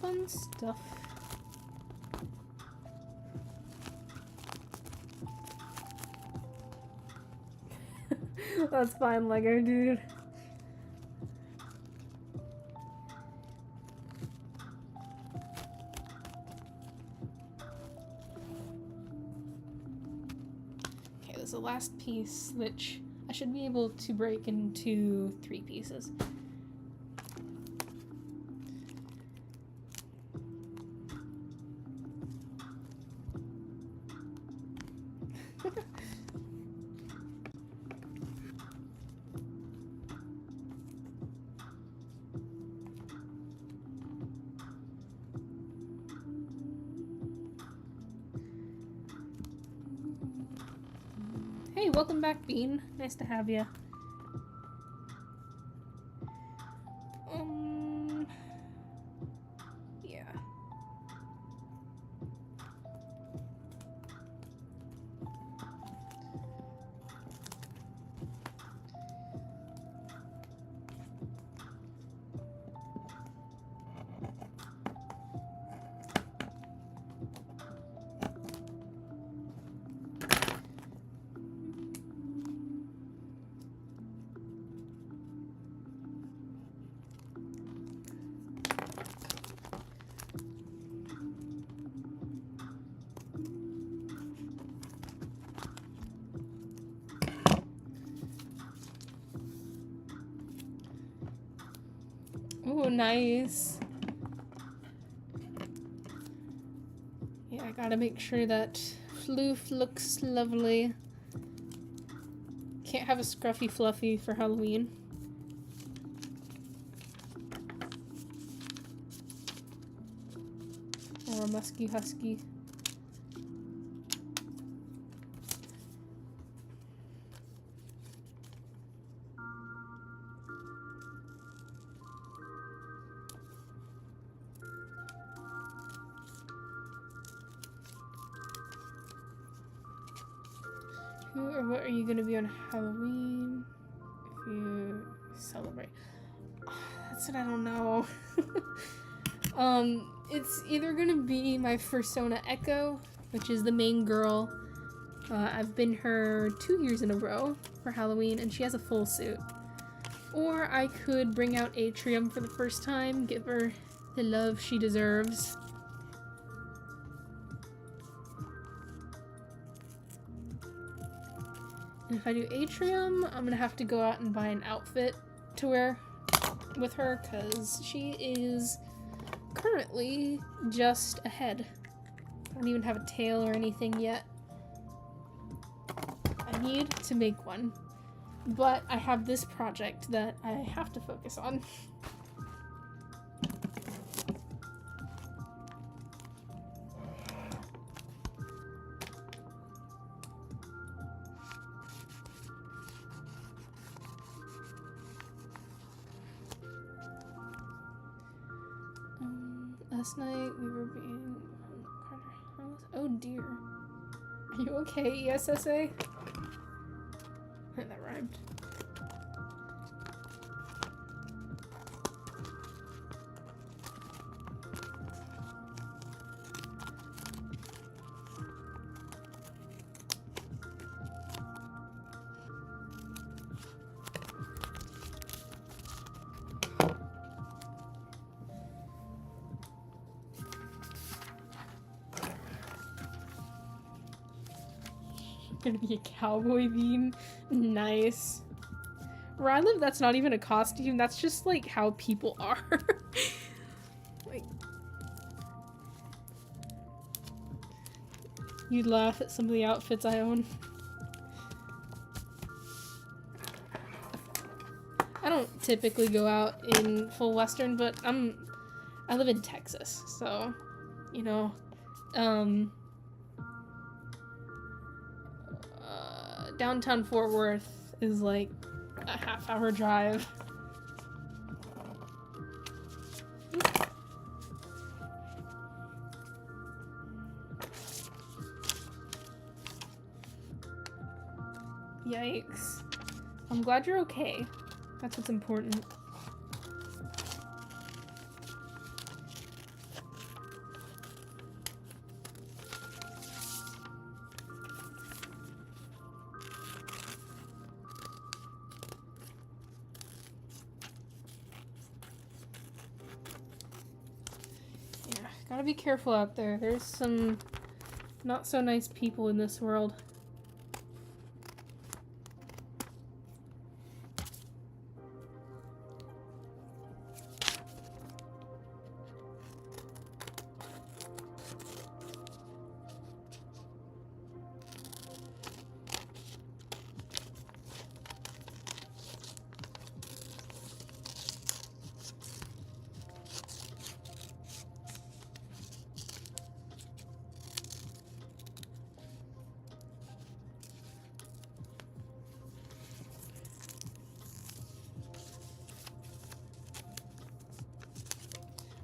Fun stuff. That's fine, Lego dude. Okay, there's the last piece, which I should be able to break into 3 pieces. Hey, welcome back, Bean. Nice to have you. Yeah. Oh, nice. Yeah, I gotta make sure that floof looks lovely. Can't have a scruffy fluffy for Halloween. Or a musky husky. Who or what are you gonna be on Halloween if you celebrate? That's what I don't know. It's either gonna be my fursona Echo, which is the main girl. I've been her 2 years in a row for Halloween, and she has a full suit. Or I could bring out Atrium for the first time, give her the love she deserves. And if I do Atrium, I'm gonna have to go out and buy an outfit to wear with her, because she is currently just a head. I don't even have a tail or anything yet. I need to make one, but I have this project that I have to focus on. Last night we were being... Oh dear. Are you okay, ESSA? That rhymed. Gonna be a cowboy bean. Nice. Where I live, that's not even a costume. That's just like how people are. Like, you'd laugh at some of the outfits I own. I don't typically go out in full Western, but I live in Texas, so you know, downtown Fort Worth is like a half-hour drive. Yikes. I'm glad you're okay. That's what's important. Gotta be careful out there. There's some not so nice people in this world.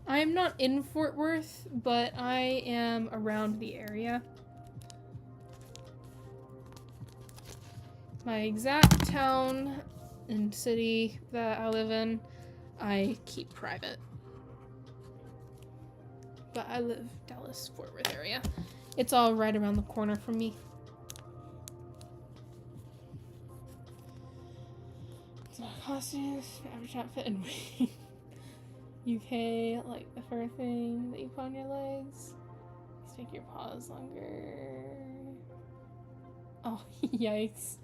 I am not in Fort Worth, but I am around the area. My exact town and city that I live in, I keep private. But I live Dallas, Fort Worth area. It's all right around the corner from me. Costumes, average outfit, and wig. UK, like the fur thing that you put on your legs. Let's make your paws longer. Oh, yikes.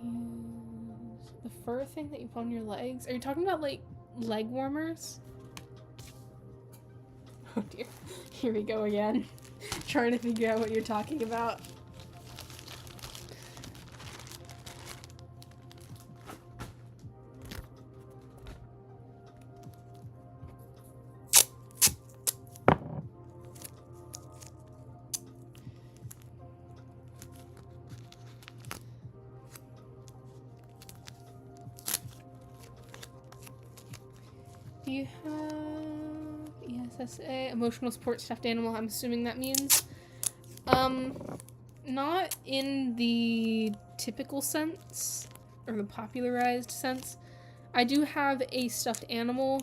Use the fur thing that you put on your legs. Are you talking about like leg warmers? Oh dear. Here we go again. Trying to figure out what you're talking about. Do you have... Yes, SSA, emotional support stuffed animal, I'm assuming that means. Not in the typical sense, or the popularized sense. I do have a stuffed animal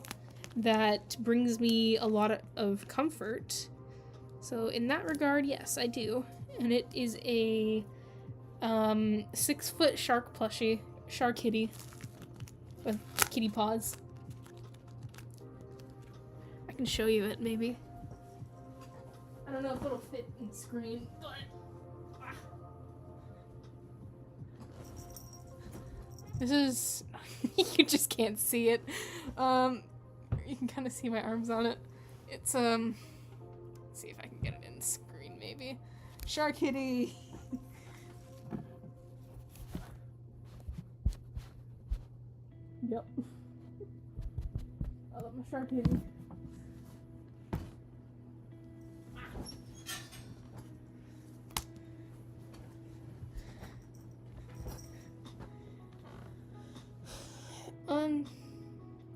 that brings me a lot of comfort. So in that regard, yes, I do. And it is a 6-foot shark plushie, shark kitty, with kitty paws. I can show you it, maybe. I don't know if it'll fit in the screen, but... This is... you just can't see it. You can kind of see my arms on it. It's, let's see if I can get it in the screen, maybe. Shark kitty! Yep. I love my shark kitty.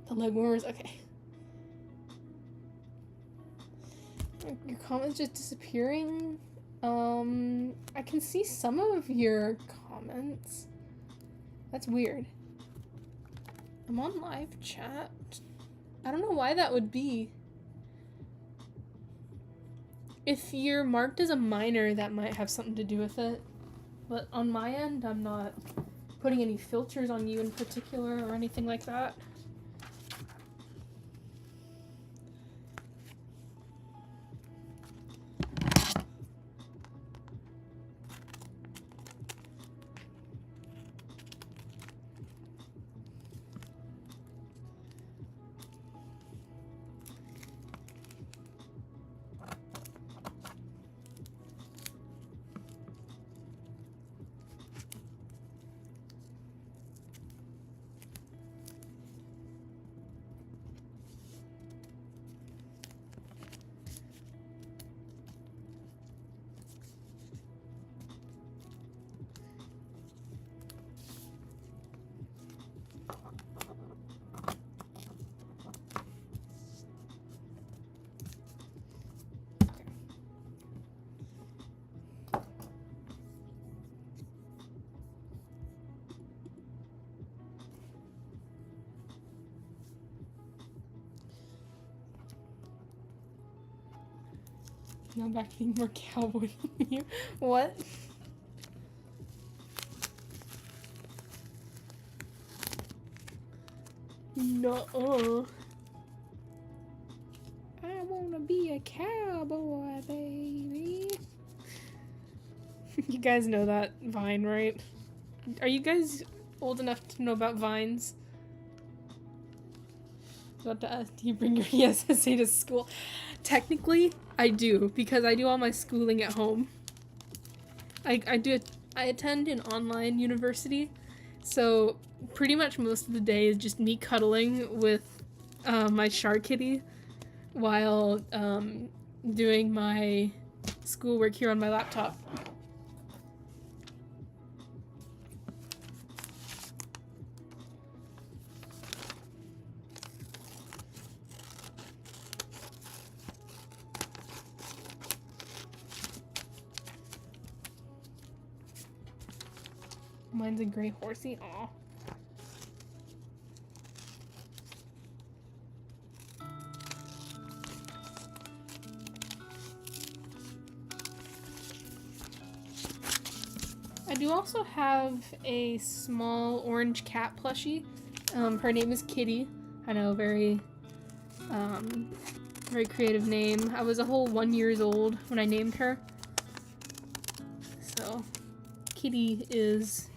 The leg warmers, okay. Your comments just disappearing. I can see some of your comments. That's weird. I'm on live chat. I don't know why that would be. If you're marked as a minor, that might have something to do with it. But on my end, I'm not putting any filters on you in particular or anything like that. Now back to being more cowboy than you. What? Nuh-uh. I wanna be a cowboy, baby. You guys know that Vine, right? Are you guys old enough to know about Vines? About to ask, do you bring your ESSA to school? Technically, I do, because I do all my schooling at home. I attend an online university, so pretty much most of the day is just me cuddling with my shark kitty while doing my schoolwork here on my laptop. Mine's a gray horsey. Aw. I do also have a small orange cat plushie. Her name is Kitty. I know, very creative name. I was a whole 1 year old when I named her. So, Kitty is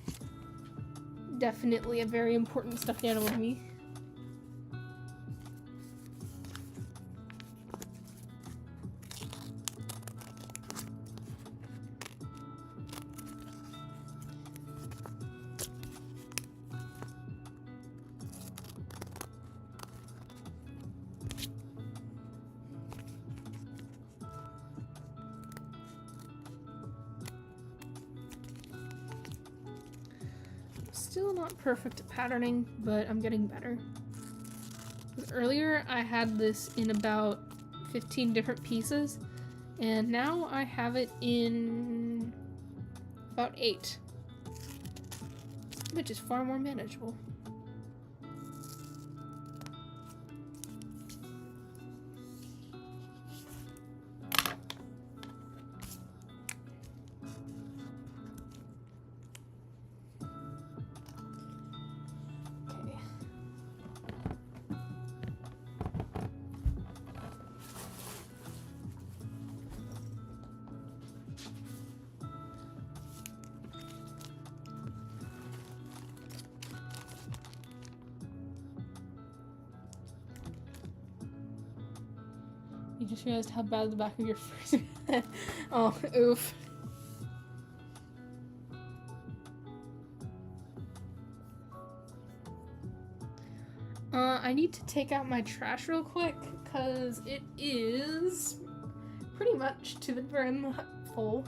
definitely a very important stuffed animal to me. Still not perfect at patterning, but I'm getting better. Earlier I had this in about 15 different pieces, and now I have it in about 8, which is far more manageable. You just realized how bad the back of your fursuit is. Oh, oof. I need to take out my trash real quick, because it is pretty much to the brim full.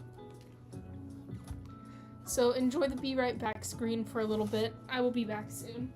So enjoy the be right back screen for a little bit. I will be back soon.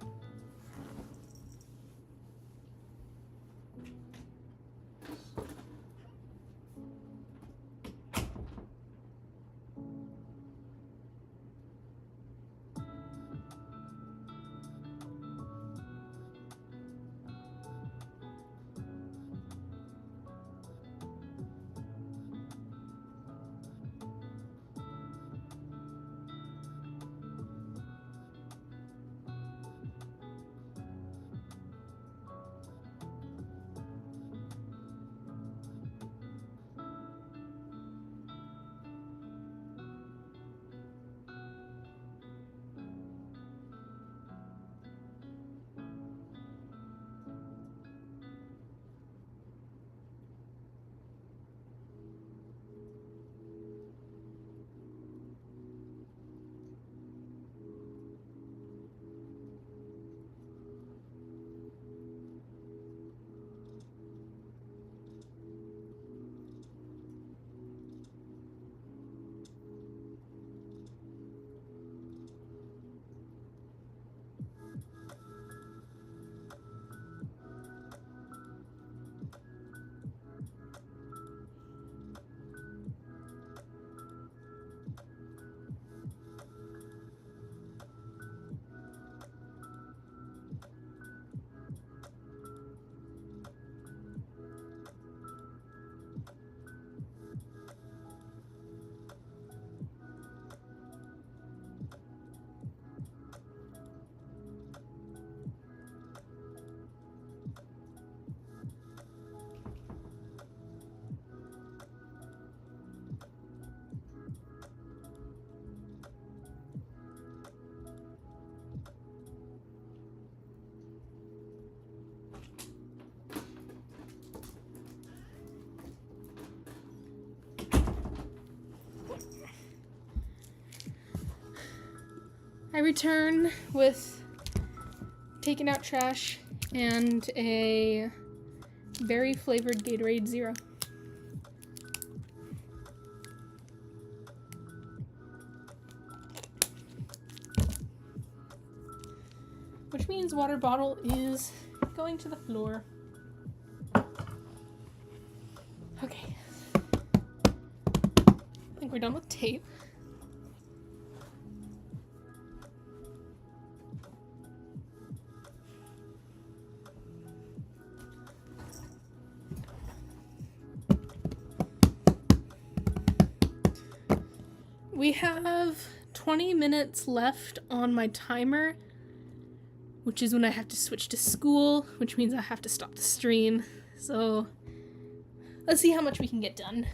I return with taken out trash and a berry flavored Gatorade Zero. Which means water bottle is going to the floor. Okay. I think we're done with tape. We have 20 minutes left on my timer, which is when I have to switch to school, which means I have to stop the stream. So let's see how much we can get done.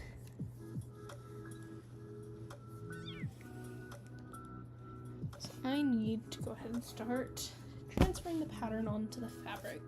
So I need to go ahead and start transferring the pattern onto the fabric.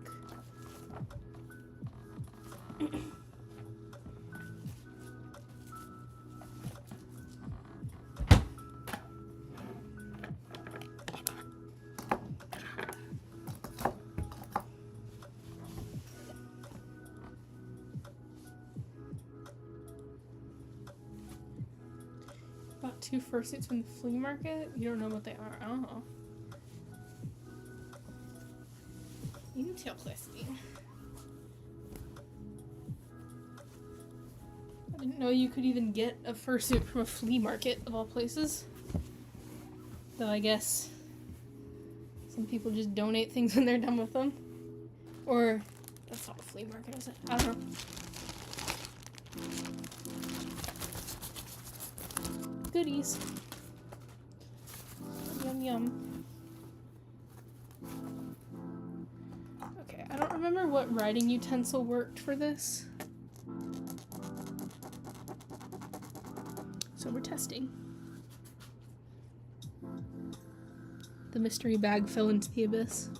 Bought 2 fursuits from the flea market. You don't know what they are. Oh. Interesting. Didn't know you could even get a fursuit from a flea market, of all places. Though I guess some people just donate things when they're done with them. Or, that's not a flea market, is it? I don't know. Goodies. Yum yum. Okay, I don't remember what writing utensil worked for this. So we're testing. The mystery bag fell into the abyss.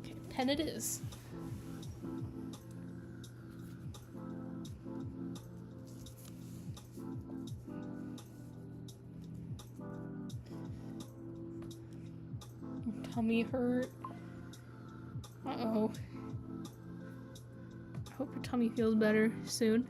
Okay, pen it is. Your tummy hurt. Uh-oh. I hope your tummy feels better soon.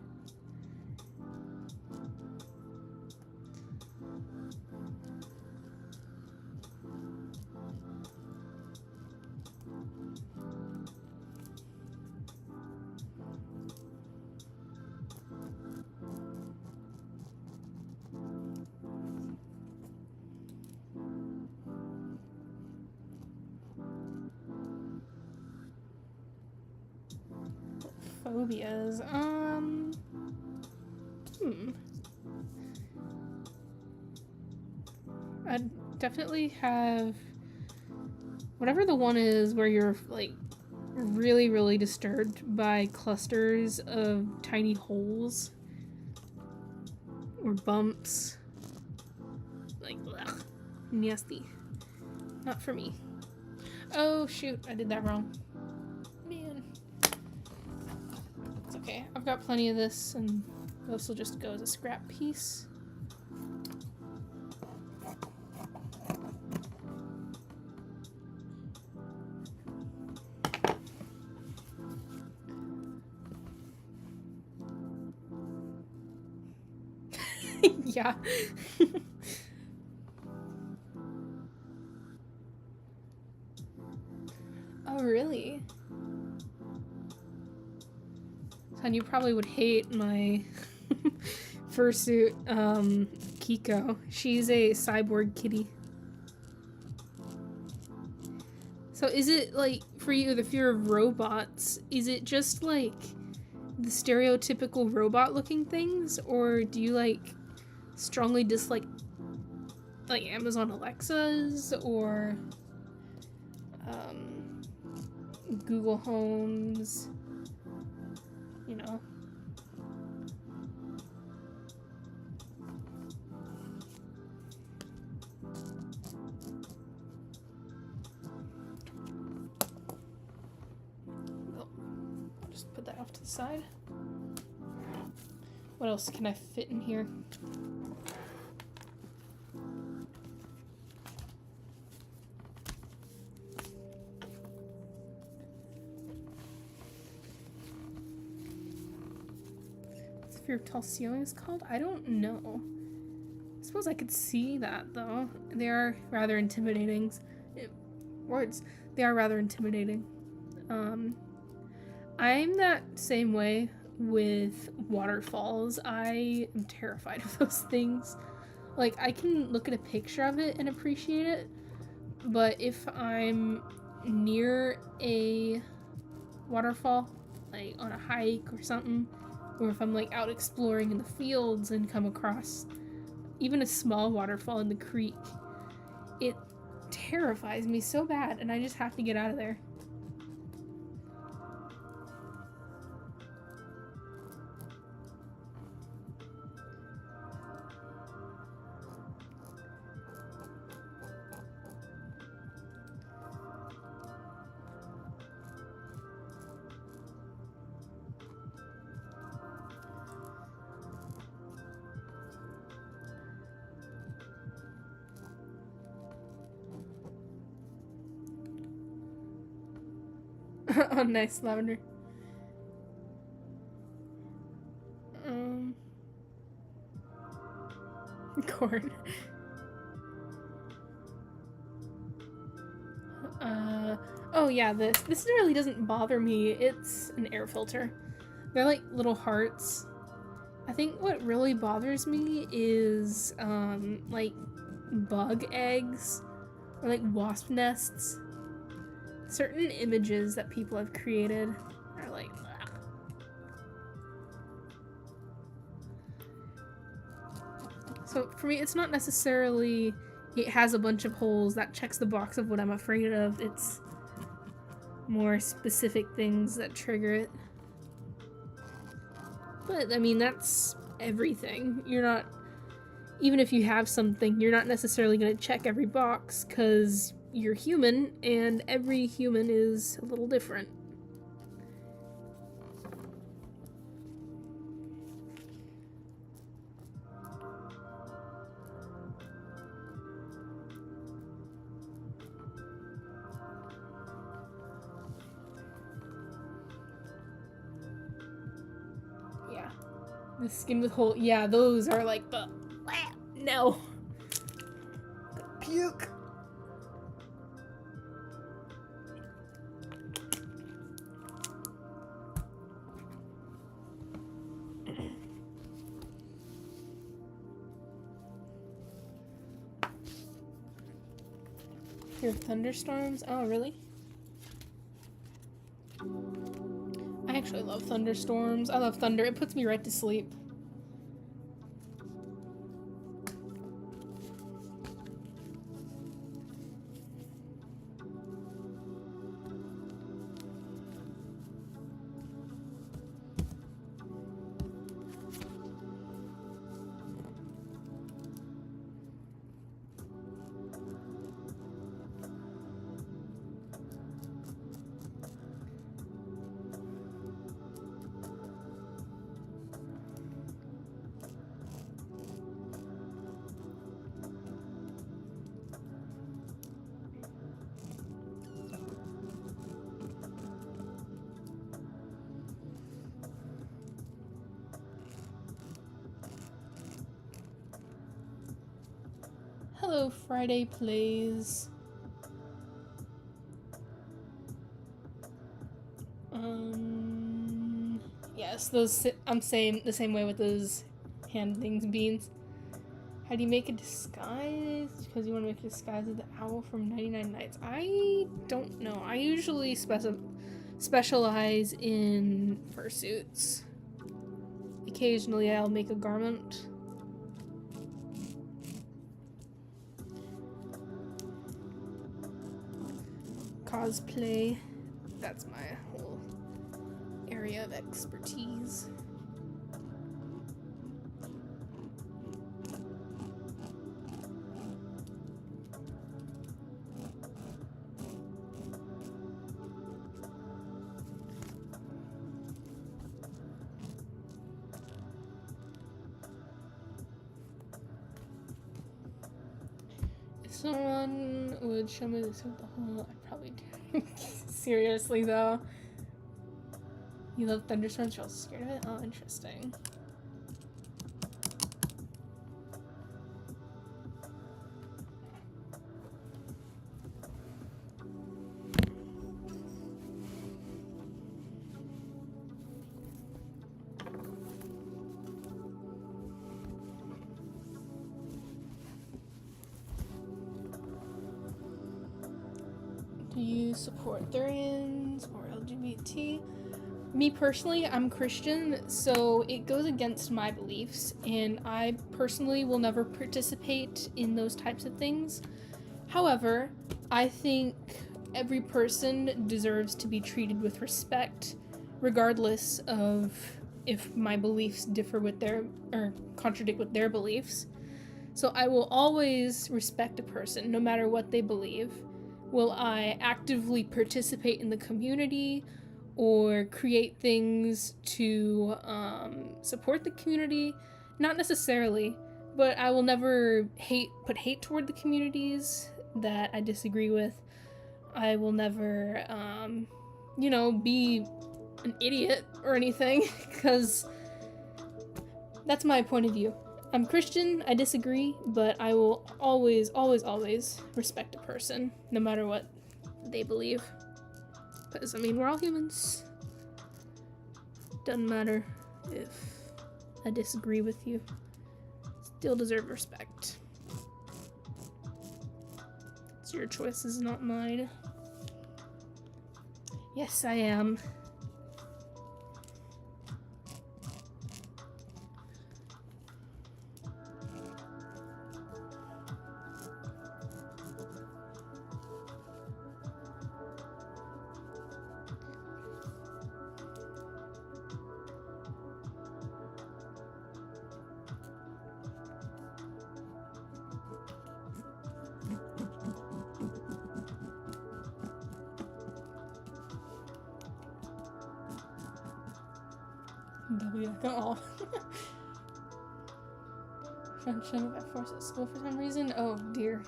Phobias. I definitely have whatever the one is where you're like really, really disturbed by clusters of tiny holes or bumps. Like, ugh, nasty. Not for me. Oh shoot, I did that wrong. Man. It's okay. I've got plenty of this, and this will just go as a scrap piece. Yeah. Oh, really? And you probably would hate my fursuit, Kiko. She's a cyborg kitty. So is it, like, for you, the fear of robots, is it just, like, the stereotypical robot-looking things? Or do you, like, strongly dislike, like, Amazon Alexas? Or, Google Homes? You know? Well, I'll just put that off to the side. What else can I fit in here? Fear of tall ceilings called? I don't know. I suppose I could see that though. They are rather intimidating. Words. They are rather intimidating. I'm that same way with waterfalls. I am terrified of those things. Like, I can look at a picture of it and appreciate it, but if I'm near a waterfall, like on a hike or something, or if I'm like out exploring in the fields and come across even a small waterfall in the creek, it terrifies me so bad and I just have to get out of there. Oh, nice, lavender. Corn. Oh yeah, this really doesn't bother me. It's an air filter. They're like little hearts. I think what really bothers me is like bug eggs or like wasp nests. Certain images that people have created are like, ugh. So for me, it's not necessarily it has a bunch of holes that checks the box of what I'm afraid of. It's more specific things that trigger it. But I mean, that's everything. You're not, even if you have something, you're not necessarily going to check every box because you're human and every human is a little different. Yeah. The skin with hole, yeah, those are like the, no. Puke. Fear of thunderstorms? Oh, really? I actually love thunderstorms. I love thunder. It puts me right to sleep. Hello, Friday Plays. Yes, those. I'm saying the same way with those hand things, beans. How do you make a disguise? Because you want to make a disguise of the owl from 99 Nights. I don't know. I usually specialize in fursuits. Occasionally, I'll make a garment. Cosplay. That's my whole area of expertise. If someone would show me this with the whole, I'd probably do. Seriously though. You love thunderstorms, you're also scared of it? Oh, interesting. Do you support Thurians or LGBT? Me personally, I'm Christian, so it goes against my beliefs, and I personally will never participate in those types of things. However, I think every person deserves to be treated with respect, regardless of if my beliefs differ with their, or contradict with their beliefs. So I will always respect a person, no matter what they believe. Will I actively participate in the community or create things to support the community? Not necessarily, but I will never put hate toward the communities that I disagree with. I will never, be an idiot or anything, because that's my point of view. I'm Christian, I disagree, but I will always, always, always respect a person, no matter what they believe. Because, I mean, we're all humans. Doesn't matter if I disagree with you. Still deserve respect. It's your choices, not mine. Yes, I am. Oh. Function got forced at school for some reason? Oh dear.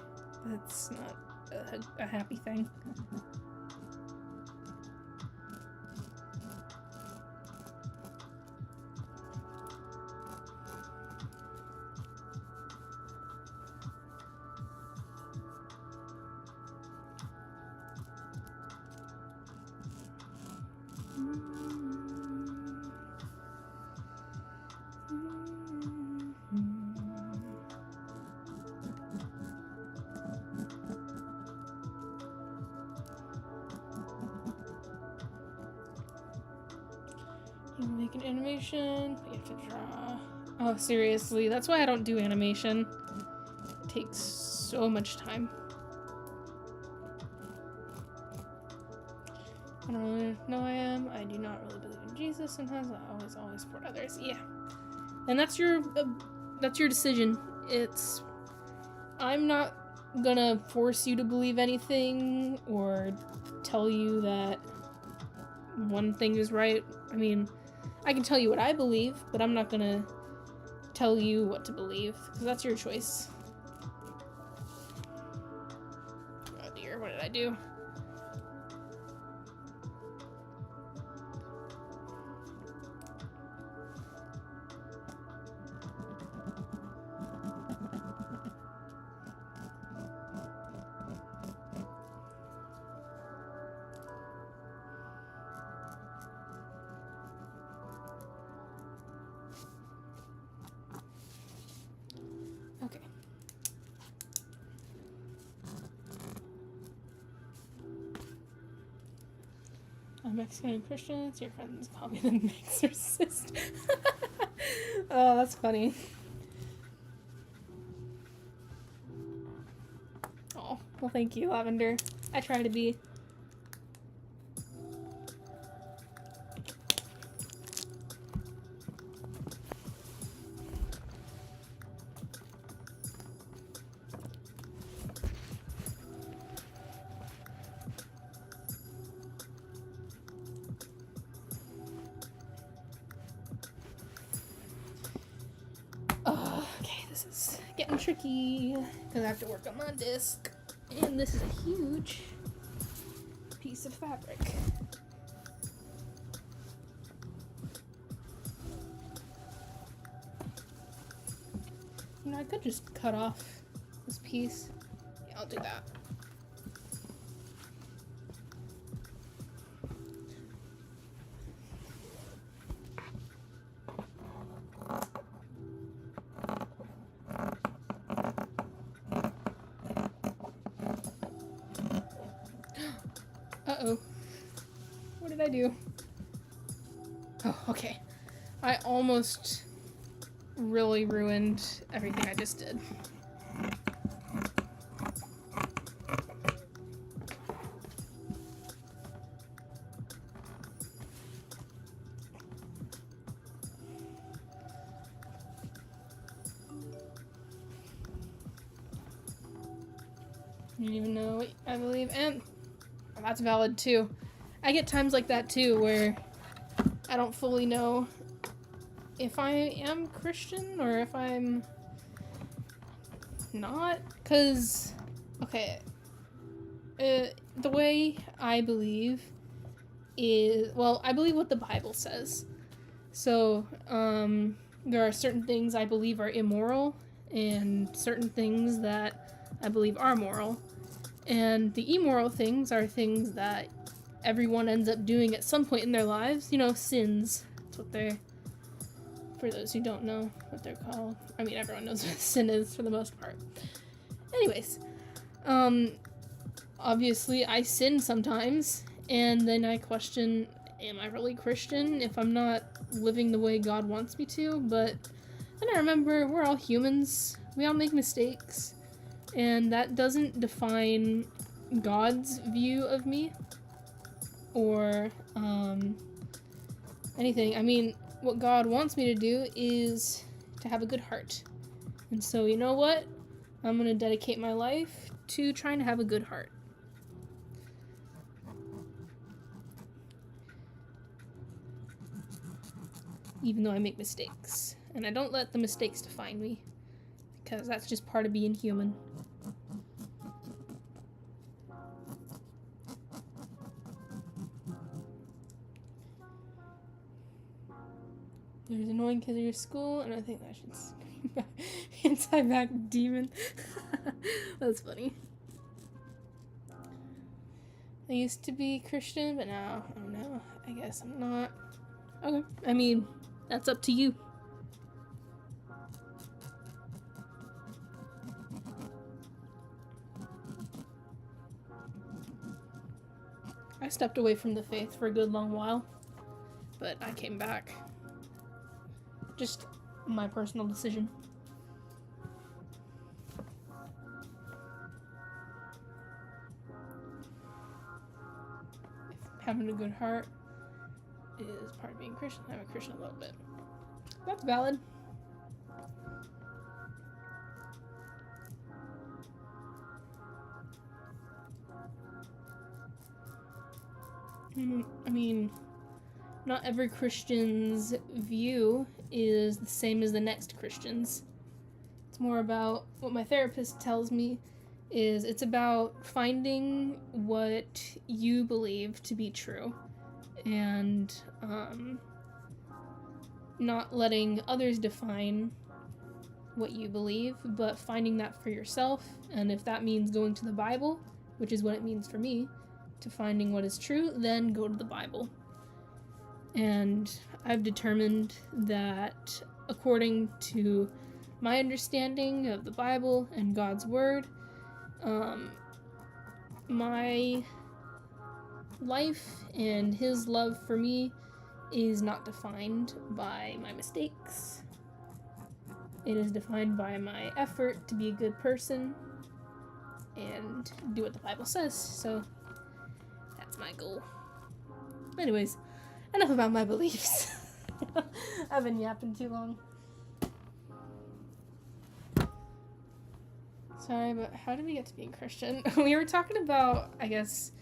That's not a happy thing. You make an animation, but you have to draw. Oh, seriously, that's why I don't do animation. It takes so much time. I don't really know I am. I do not really believe in Jesus and has always support others. Yeah. And that's your decision. I'm not gonna force you to believe anything or tell you that one thing is right. I mean, I can tell you what I believe, but I'm not gonna tell you what to believe, because that's your choice. Oh dear, what did I do? Okay. I'm Mexican and Christian, so your friends call me the exorcist. Oh, that's funny. Oh, well thank you, Lavender. I try to be. Okay, this is getting tricky because I have to work on my disc, and this is a huge piece of fabric. You know, I could just cut off this piece. Yeah, I'll do that. Uh-oh. What did I do? Oh, okay. I almost really ruined everything I just did. You didn't even know what I believe, and that's valid too. I get times like that too where I don't fully know if I am Christian or if I'm not, because, okay, the way I believe is, well, I believe what the Bible says. So, there are certain things I believe are immoral and certain things that I believe are moral. And the immoral things are things that everyone ends up doing at some point in their lives. You know, sins. That's what they're, for those who don't know what they're called. I mean, everyone knows what sin is for the most part. Anyways, obviously I sin sometimes, and then I question, am I really Christian if I'm not living the way God wants me to? But then I remember we're all humans. We all make mistakes, and that doesn't define God's view of me or anything. I mean, what God wants me to do is to have a good heart. And so, you know what? I'm going to dedicate my life to trying to have a good heart. Even though I make mistakes. And I don't let the mistakes define me, because that's just part of being human. There's annoying kids at your school, and I think I should scream back. Anti-back demon. That's funny. I used to be Christian, but now, I don't know. I guess I'm not. Okay. I mean, that's up to you. I stepped away from the faith for a good long while, but I came back. Just my personal decision. If having a good heart is part of being Christian, I'm a Christian a little bit. That's valid. I mean, not every Christian's view is the same as the next Christian's. It's more about what my therapist tells me is it's about finding what you believe to be true and not letting others define what you believe, but finding that for yourself. And if that means going to the Bible, which is what it means for me, to finding what is true, then go to the Bible. And I've determined that according to my understanding of the Bible and God's Word, my life and His love for me is not defined by my mistakes. It is defined by my effort to be a good person and do what the Bible says. So that's my goal. Anyways, enough about my beliefs. I've been yapping too long. Sorry, but how did we get to being Christian? We were talking about, I guess,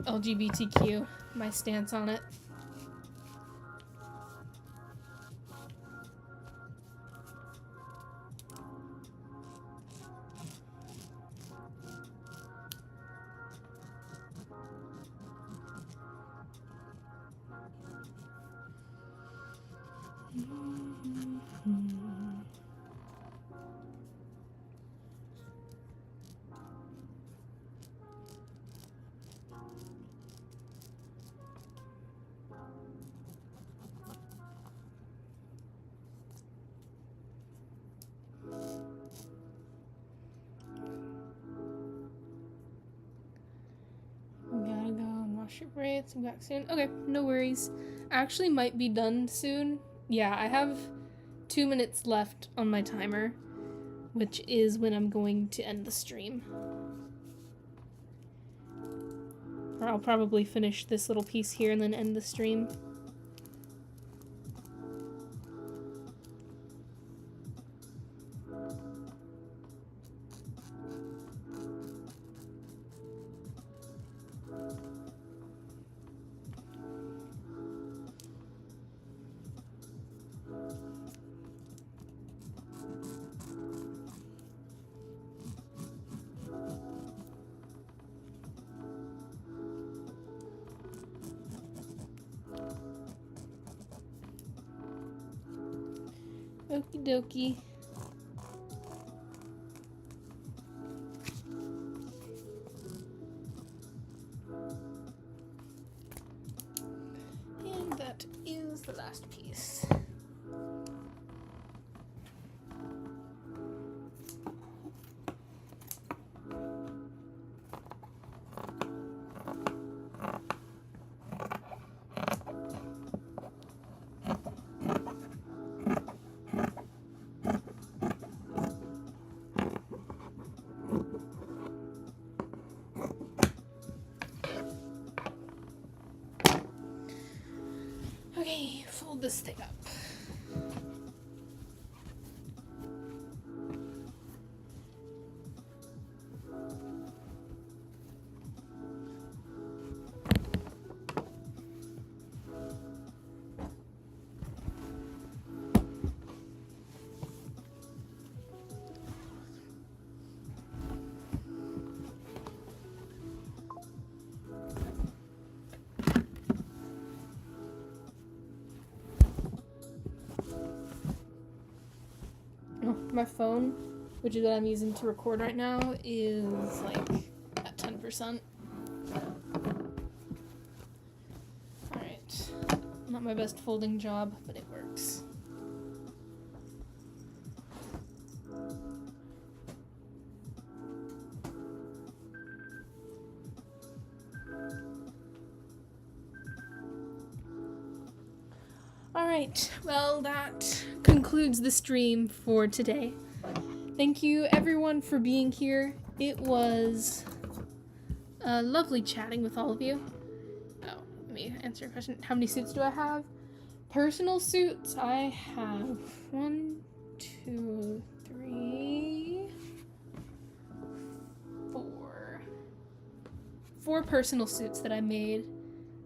LGBTQ, my stance on it. Gotta go and wash your braids. I'm back soon. Okay, no worries. I actually might be done soon. Yeah, I have 2 minutes left on my timer, which is when I'm going to end the stream. Or I'll probably finish this little piece here and then end the stream. Okie dokie. that is the last piece. Okay, fold this thing up. My phone, which is what I'm using to record right now, is like at 10%. Alright. Not my best folding job, but it works. Alright, well, that concludes the stream for today. Thank you everyone for being here. It was lovely chatting with all of you. Oh, let me answer your question. How many suits do I have? Personal suits, I have 1, 2, 3, 4. 4 personal suits that I made.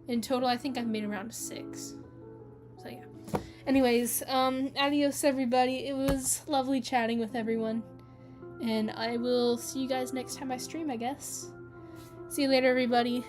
In total, I think I've made around 6. So yeah. Anyways, adios everybody. It was lovely chatting with everyone. And I will see you guys next time I stream, I guess. See you later, everybody.